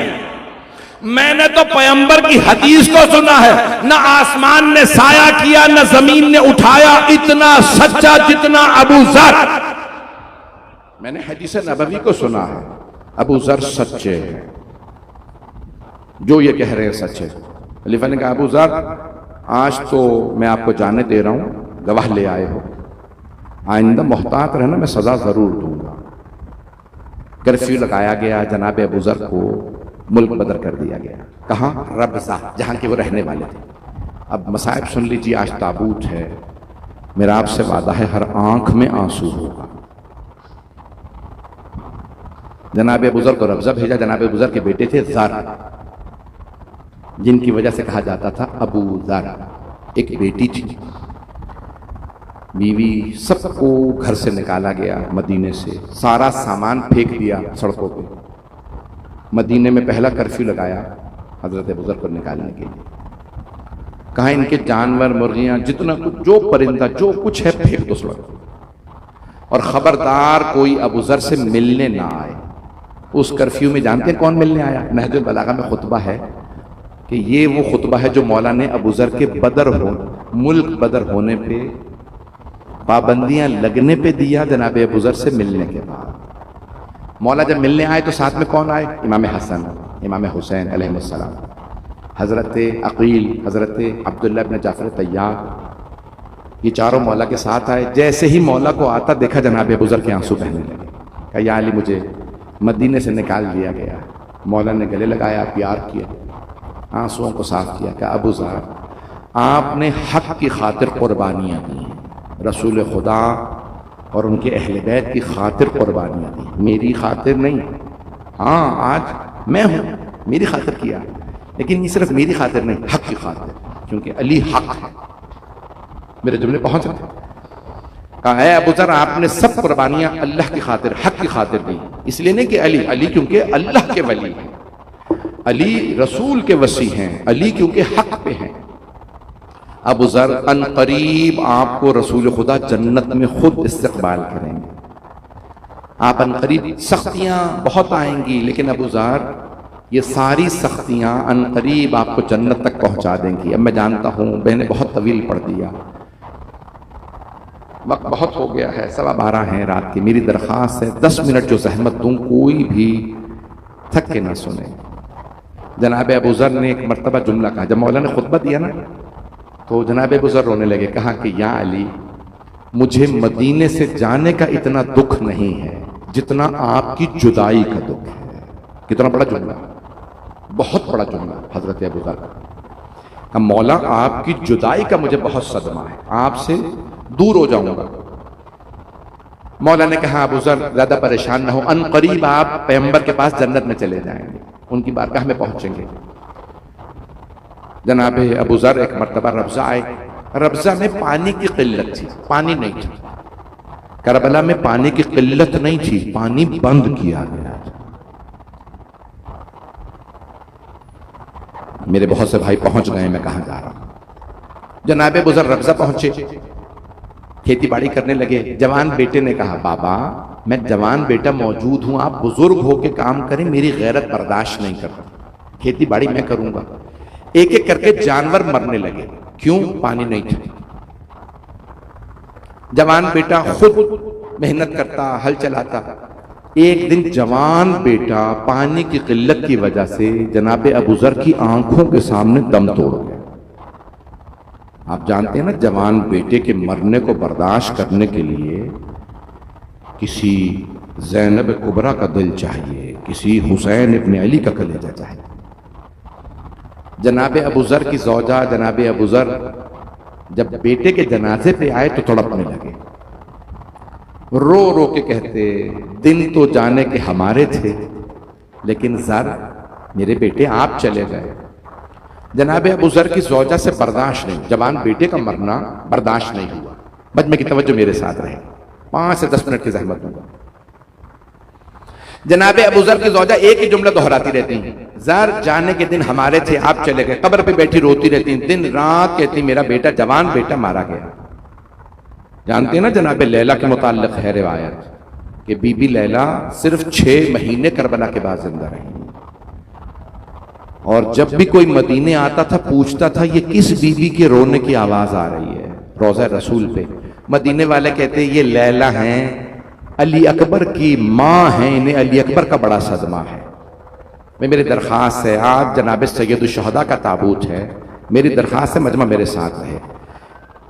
मैंने तो पैगंबर की हदीस को सुना है। न आसमान ने साया किया न जमीन ने उठाया इतना सच्चा जितना अबू जर। मैंने हदीस नबवी को सुना है, अबू जर सच्चे हैं, जो ये कह रहे हैं सच है। खलीफा ने कहा अबू जर आज तो मैं आपको जाने दे रहा हूं, गवाह ले आए हो, आइंदा मोहतात रहना, मैं सजा जरूर दूंगा। कर्फ्यू लगाया गया, जनाब अबू जर को मुल्क बदर कर दिया गया। कहां? रबजा, जहां के वो रहने वाले थे। अब मसाइब सुन लीजिए, आज ताबूत है, मेरा आपसे वादा है हर आंख में आंसू होगा। जनाब अबू जर को रबजा भेजा। जनाब अबू जर के बेटे थे जर, जिनकी वजह से कहा जाता था अबू जर। एक बेटी थी, बीवी, सबको घर से निकाला गया मदीने से, सारा सामान फेंक दिया सड़कों पे। मदीने में पहला कर्फ्यू लगाया हजरत अबू जर को निकालने के लिए। कहा इनके जानवर, मुर्गियां, जितना कुछ, जो परिंदा जो कुछ है फेंक दो सड़क, और खबरदार कोई अबू जर से मिलने ना आए। उस कर्फ्यू में जानते हैं कौन मिलने आया? नहजुल बलागा में खुतबा है कि ये वो खुतबा है जो मौला ने अबू जर के मुल्क बदर होने पे, पाबंदियां लगने पे दिया जनाब अबू जर से मिलने के बाद। मौला जब मिलने आए तो साथ में कौन आए? इमाम हसन, इमाम हुसैन अलैहिस्सलाम, हजरत अकील, हजरत अब्दुल्ला इब्न जाफर तैयार, ये चारों मौला के साथ आए। जैसे ही मौला को आता देखा जनाब अबू जर के आंसू बहने लगे। कहा या अली मुझे मदीने से निकाल दिया गया। मौला ने गले लगाया, प्यार किया, आंसुओं को साफ किया। कहा अबू जर आपने हक की खातिर कुर्बानियां दी, रसूल खुदा और उनके अहले बैत की खातिर कुर्बानियां दी, मेरी खातिर नहीं। हाँ आज मैं हूं, मेरी खातिर किया, लेकिन ये सिर्फ मेरी खातिर नहीं, हक की खातिर, क्योंकि अली हक है। मेरे जुमले पहुंच रहे? कहा है अबू जर आपने सब कुर्बानियां अल्लाह की खातिर, हक की खातिर दी। इसलिए नहीं कि अली, अली क्योंकि अल्लाह के वली हैं, अली रसूल के वसी हैं, अली क्योंकि हक पे हैं। अबू जर अन करीब आपको रसूल खुदा जन्नत में खुद इस्तकबाल करेंगे। आप अन करीब, सख्तियां बहुत आएंगी, लेकिन अबू जर ये सारी सख्तियां अन करीब आपको जन्नत तक पहुंचा देंगी। अब मैं जानता हूं मैंने बहुत तवील पढ़ दिया, वक्त बहुत हो गया है, 12:15 है रात की। मेरी दरख्वास्त है 10 मिनट जो जहमत दूं कोई भी थक के ना सुने। जनाब अबू जर ने एक मरतबा जुमला कहा, जब मौला ने खुतबा दिया ना तो जनाब अबू जर रोने लगे। कहा कि या अली मुझे मदीने से जाने का इतना दुख नहीं है जितना आपकी जुदाई का दुख है। कितना बड़ा जुमला, बहुत बड़ा जुमला हजरत अबू जर का। मौला आपकी जुदाई का मुझे बहुत सदमा है, आपसे दूर हो जाऊंगा। मौला ने कहा अबू जर ज्यादा परेशान ना हो, अन करीब आप पैगंबर के पास जन्नत में चले जाएंगे, उनकी बारगाह में पहुंचेंगे। जनाब अबू जर एक मरतबा रबजा आए। रबजा में पानी की किल्लत थी, पानी नहीं था। करबला में पानी की किल्लत नहीं थी, पानी बंद किया गया। मेरे बहुत से भाई पहुंच गए, मैं कहां जा रहा हूं। जनाब अबू जर रबजा पहुंचे, खेती बाड़ी करने लगे। जवान बेटे ने कहा बाबा मैं जवान बेटा मौजूद हूं, आप बुजुर्ग होके काम करें, मेरी गैरत बर्दाश्त नहीं करता, खेती बाड़ी मैं करूंगा। एक एक करके जानवर मरने लगे। क्यों? पानी नहीं था। जवान बेटा खुद मेहनत करता, हल चलाता। एक दिन जवान बेटा पानी की किल्लत की वजह से जनाब अबू जर की आंखों के सामने दम तोड़ गया। आप जानते हैं ना, जवान बेटे के मरने को बर्दाश्त करने के लिए किसी ज़ैनब कुबरा का दिल चाहिए, किसी हुसैन इब्न अली का कलेजा चाहिए। जनाब अबू जर की ज़ौजा जनाब अबू जर जब बेटे के जनाजे पे आए तो तड़पने लगे, रो रो के कहते दिन तो जाने के हमारे थे, लेकिन जर मेरे बेटे आप चले गए। जनाब अबू जर की ज़ौजा से बर्दाश्त नहीं, जवान बेटे का मरना बर्दाश्त नहीं हुआ। मजमे की तवज्जो मेरे साथ रहे, 5 से 10 मिनट की जहमत दूंगा। जनाब अबू ज़र की ज़ौजा एक ही जुमला दोहराती रहती हैं, ज़र जाने के दिन हमारे थे, आप चले गए। कब्र पे बैठी रोती रहती, दिन रात कहती मेरा बेटा, जवान बेटा मारा गया। जानते हैं ना जनाब लैला के मुताल्लिक़ है रिवायत कि बीबी लैला सिर्फ 6 महीने करबला के बाद जिंदा रही, और जब भी कोई मदीने आता था पूछता था ये किस बीबी के रोने की आवाज आ रही है रोज़ा रसूल पे। मदीने वाले कहते ये लैला हैं, अली अकबर की माँ है, इन्हें अली अकबर का बड़ा सदमा है। मेरी दरख्वास्त है, आज जनाब सैयद शुहदा का ताबूत है, मेरी दरख्वास्त है मजमा मेरे साथ रहे।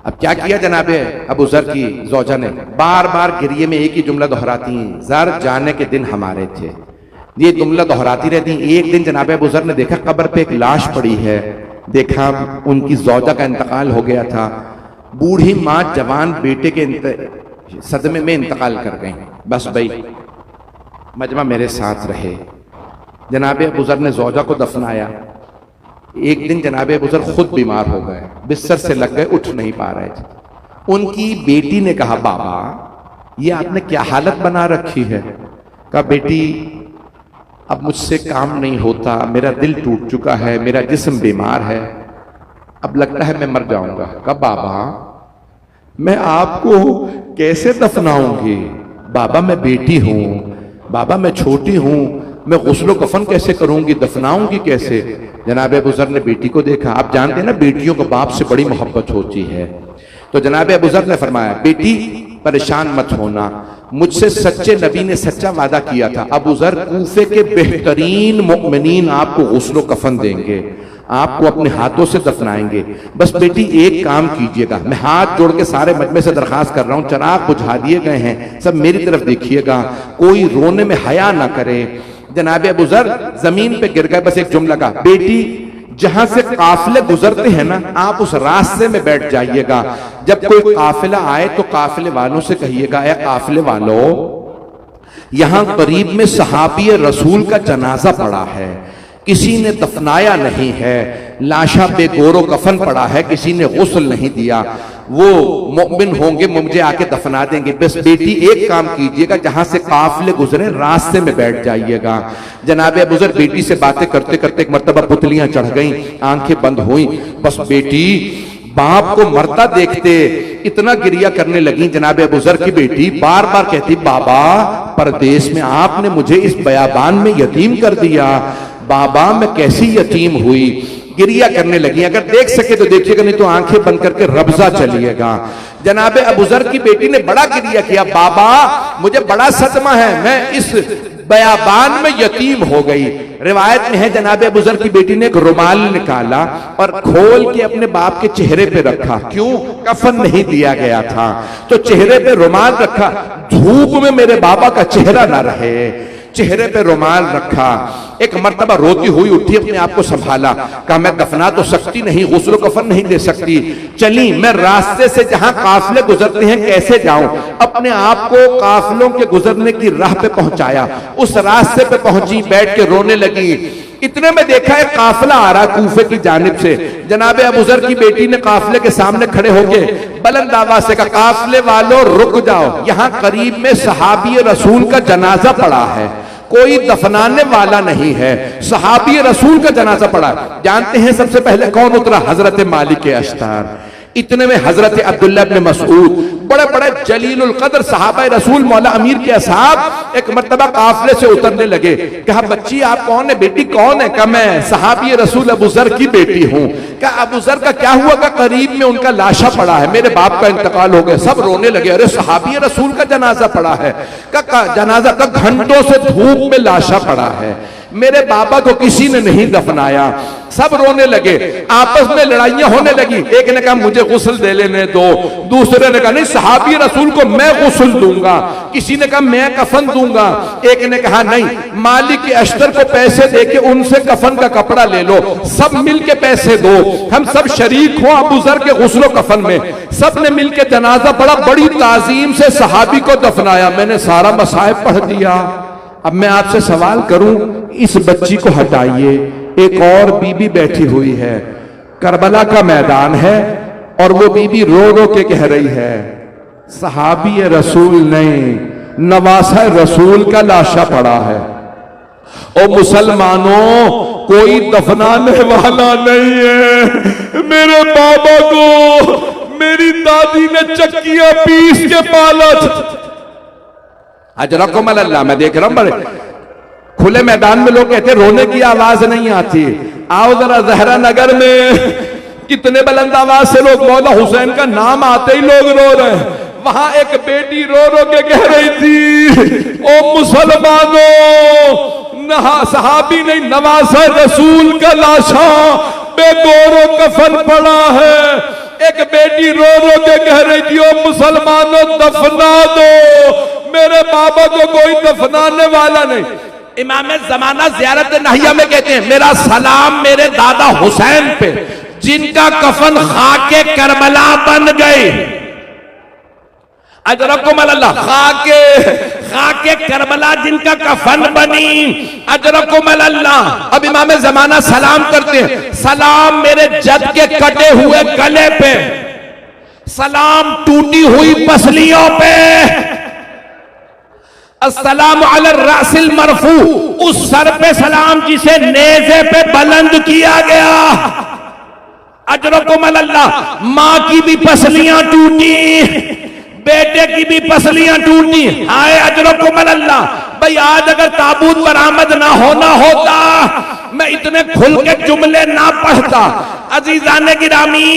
अब क्या किया जनाब अबू ज़र की ज़ौजा ने, बार बार गिरिये में एक ही जुमला दोहराती हैं, ज़र जाने के दिन हमारे थे, ये जुमला दोहराती रहती। एक दिन जनाब अबू ज़र ने देखा कब्र पे एक लाश पड़ी है, देखा उनकी ज़ौजा का इंतकाल हो गया था। बूढ़ी माँ जवान बेटे के सदमे में इंतकाल कर गई। बस भाई मजमा मेरे साथ रहे। जनाब अबू ज़र ने ज़ौजा को दफनाया। एक दिन जनाब अबू ज़र खुद बीमार हो गए, बिस्तर से लग गए, उठ नहीं पा रहे थे। उनकी बेटी ने कहा बाबा ये आपने क्या हालत बना रखी है। कहा बेटी अब मुझसे काम नहीं होता, मेरा दिल टूट चुका है, मेरा जिस्म बीमार है, अब लगता है मैं मर जाऊंगा। कहा बाबा मैं आपको कैसे दफनाऊंगी। बाबा मैं बेटी हूं, बाबा मैं छोटी हूं, मैं गुस्लो कफन कैसे करूंगी, दफनाऊंगी कैसे। जनाब अबू ज़र ने बेटी को देखा। आप जानते हैं ना बेटियों को बाप से बड़ी मोहब्बत होती है। तो जनाब अबू ज़र ने फरमाया बेटी परेशान मत होना, मुझसे सच्चे नबी ने सच्चा वादा किया था, अबू ज़र कूफे के बेहतरीन मुमिनीन आपको गुस्लो कफन देंगे, आपको अपने हाथों से दफनाएंगे। बस बेटी एक काम कीजिएगा, मैं हाथ जोड़ के सारे मजमे से दरखास्त कर रहा हूं, चिराग बुझा दिए गए हैं, सब मेरी तरफ देखिएगा, कोई रोने में हया ना करे। जनाब अबू ज़र जमीन पे गिर गए। बस एक जुमला का, बेटी जहां से काफिले गुजरते हैं ना आप उस रास्ते में बैठ जाइएगा, जब कोई काफिला आए तो काफिले वालों से कहिएगा ए काफिले वालों यहां करीब में सहाबी रसूल का जनाजा पड़ा है, किसी ने दफनाया नहीं है, लाशा बेगोरो कफन पड़ा है, किसी ने गुस्ल नहीं दिया, वो मोमिन होंगे मुझे आके दफना देंगे। बस बेटी एक काम कीजिएगा, जहां से काफिले गुजरे रास्ते में बैठ जाइएगा। जनाब अबू ज़र बेटी से बातें करते करते एक मर्तबा पुतलियां चढ़ गईं, आंखें बंद हुई। बस बेटी बाप को मरता देखते इतना गिरिया करने लगी। जनाब अबू ज़र की बेटी बार बार कहती बाबा परदेश में आपने मुझे इस बयाबान में यतीम कर दिया, बाबा मैं कैसी यतीम हुई। गिरिया करने लगी। अगर देख सके तो देखिएगा, नहीं तो आंखें बंद करके रब्जा चलिएगा। जनाब अबू ज़र की बेटी ने बड़ा गिरिया किया, बाबा मुझे बड़ा सदमा है, मैं इस बयाबान में यतीम हो गई। रिवायत में है जनाब अबू ज़र की बेटी ने एक रुमाल निकाला और खोल के अपने बाप के चेहरे पे रखा। क्यों? कफन नहीं दिया गया था, तो चेहरे पे रुमाल रखा, धूप में मेरे बाबा का चेहरा ना रहे, चेहरे पे रुमाल रखा। एक मर्तबा रोती हुई उठी, अपने आप को संभाला, कहा मैं दफना तो सकती नहीं, गुस्ल कफन नहीं दे सकती, चली मैं रास्ते से जहां काफिले गुजरते हैं कैसे जाऊं। अपने आप को काफिलों के गुजरने की राह पे पहुंचाया, उस रास्ते पे पहुंची, बैठ के रोने लगी। इतने में देखा है काफिला आ रहा कूफे की जानिब से। जनाब अबू ज़र की बेटी ने काफिले के सामने खड़े होके बुलंद आवाज से कहा, काफिले वालों रुक जाओ, यहां करीब में सहाबी रसूल का जनाजा पड़ा है, कोई दफनाने वाला नहीं है, सहाबी रसूल का जनाजा पड़ा। जानते हैं सबसे पहले कौन उतरा? हजरत मालिक अश्तार। इतने में हजरत अब्दुल्ला इब्न मसऊद, बड़े बड़े जलीलुल कद्र सहाबा रसूल मौला अमीर के असहाब एक मर्तबा काफिले से उतरने लगे। कहा बच्ची आप कौन है, बेटी कौन है? कहा मैं सहाबी रसूल अबू ज़र की बेटी हूं। कहा अबू ज़र का क्या हुआ? का करीब में उनका लाशा पड़ा है, मेरे बाप का इंतकाल हो गया। सब रोने लगे, अरे सहाबी रसूल का जनाजा पड़ा है। का जनाजा का घंटों से धूप में लाशा पड़ा है, मेरे बाबा को किसी ने नहीं दफनाया। सब रोने लगे, आपस में लड़ाइयां होने लगी। एक ने कहा मुझे गुस्ल दे लेने दो, दूसरे ने कहा नहीं सहाबी रसूल को मैं गुस्ल दूंगा, किसी ने कहा मैं कफन दूंगा, एक ने कहा नहीं मालिक अश्तर को पैसे देके उनसे कफन का कपड़ा ले लो, सब मिलके पैसे दो, हम सब शरीक हो अबू ज़र के गुस्लो कफन में। सब ने मिलके जनाजा पड़ा, बड़ी ताजीम से सहाबी को दफनाया। मैंने सारा मसाइब पढ़ दिया। अब मैं आपसे सवाल करूं, इस बच्ची को हटाइए, एक और बीबी बैठी हुई है, करबला का मैदान है और वो बीबी रो रो के कह रही है सहाबी रसूल नहीं, नवासा रसूल का लाशा पड़ा है। ओ मुसलमानों, कोई दफनाने वाला नहीं है। मेरे बाबा को मेरी दादी ने चक्कियां पीस के पाला था। अजरकुम अल्लाह, मैं देख रहा हूं बड़े खुले मैदान में लोग कहते रोने की आवाज नहीं आती। आओ जरा जहरा नगर में कितने बुलंद आवाज से लोग मौला हुसैन का नाम आते ही लोग रो रहे हैं। वहां एक बेटी रो रो के कह रही थी, ओ मुसलमानों, सहाबी नहीं, नवासा रसूल का लाशा बेगोरो कफन पड़ा है। एक बेटी रो रो के कह रही थी, ओ मुसलमानों दफना दो, मेरे बाबा को कोई दफनाने वाला नहीं। इमाम जमाना ज़ियारत नहिया में कहते हैं, मेरा सलाम मेरे दादा हुसैन पे जिनका कफन खाके करबला बन गए। अजरकुम अल्लाह, खाके करबला जिनका कफन बनी। अजरकुम अल्लाह। अब इमाम जमाना सलाम करते हैं, सलाम मेरे जद के कटे हुए गले पे, सलाम टूटी हुई पसलियों पे, अस्सलाम अला रासिल मरफू, उस सर पे सलाम जिसे नेज़े पे बुलंद किया गया। अजरकुम अल्लाह। मां की भी पसलियां टूटी, बेटे की भी पसलियां टूटी। हाय अजरकुम अल्लाह। भाई आज अगर ताबूत बरामद ना होना होता, मैं इतने खुल के जुमले ना पढ़ता। अजीजाने गिरामी,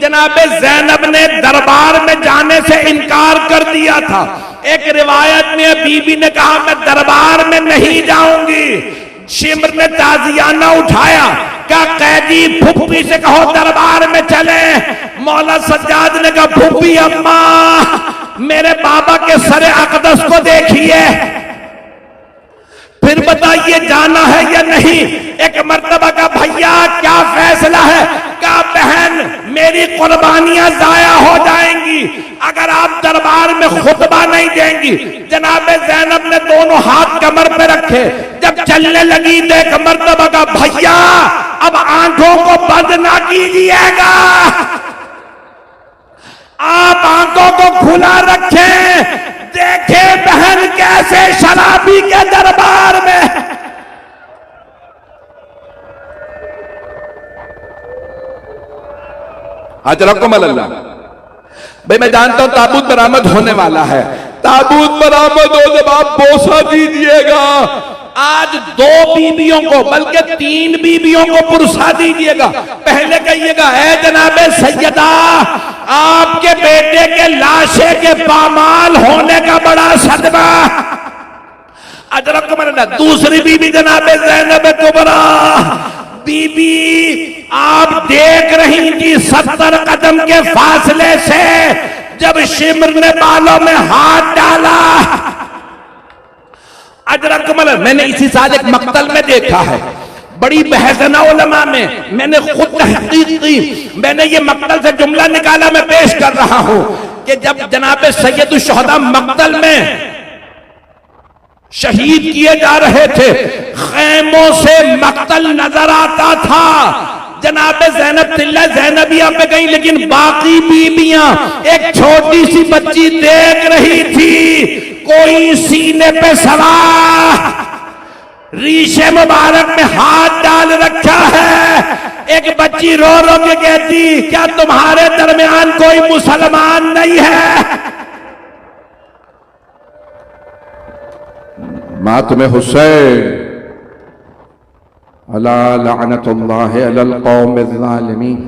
जनाबे ज़ैनब ने दरबार में जाने से इनकार कर दिया था। एक रिवायत में बीबी ने कहा मैं दरबार में नहीं जाऊंगी। शिम्र ने ताजियाना उठाया, क्या कैदी फुप्पी से कहो दरबार में चले। मौला सज्जाद ने कहा फुप्पी अम्मा, मेरे बाबा के सरे अकदस को देखिए, फिर बताइए जाना है या नहीं। एक मर्तबा का भैया क्या फैसला है। क्या बहन, मेरी कुर्बानियां जाया हो जाएंगी अगर आप दरबार में खुतबा नहीं देंगी। जनाबे ज़ैनब ने दोनों हाथ कमर पे रखे, जब चलने लगी तो एक मर्तबा का भैया अब आंखों को बंद ना कीजिएगा, आप आंखों को खुला रखें, देखे बहन कैसे शराबी के दरबार में। अजरकुम अल्लाह। भाई मैं जानता हूं ताबूत बरामद होने वाला है। ताबूत बरामद हो जब आप बोसा दीजिएगा। आज 2 बीबियों को बल्कि 3 बीबियों को पुरसा दीजिएगा। पहले कहिएगा, है जनाबे सैयदा, आपके बेटे के लाशे के पामाल होने का बड़ा सदमा। अजरकुम अल्लाह। दूसरी बीबी जनाबे ज़ैनब कुबरा बीबी, आप देख रही थी 70 कदम के फासले से जब शिम्र ने बालों में हाथ डाला। अजरकुम अल्लाह। मैंने इसी साल एक मक्तल में देखा है, बड़ी बहसना उलमा में, मैंने खुद तहकीक की, मैंने ये मक्तल से जुमला निकाला, मैं पेश कर रहा हूं कि जब जनाबे सैयदुल शुहदा मक्तल में शहीद किए जा रहे थे, खैमों से मक्तल नजर आता था। जनाबे ज़ैनब तिल्ला ज़ैनबिया पे गई, लेकिन बाकी बीबियां एक छोटी सी बच्ची देख रही थी। कोई सीने पे सवार, रीशे मुबारक में हाथ डाल रखा है। एक बच्ची रो रो के कहती, क्या तुम्हारे दरमियान कोई मुसलमान नहीं है। मातम हुसैन अला लअनतुल्लाहि अलल कौमिज़ ज़ालिमीन।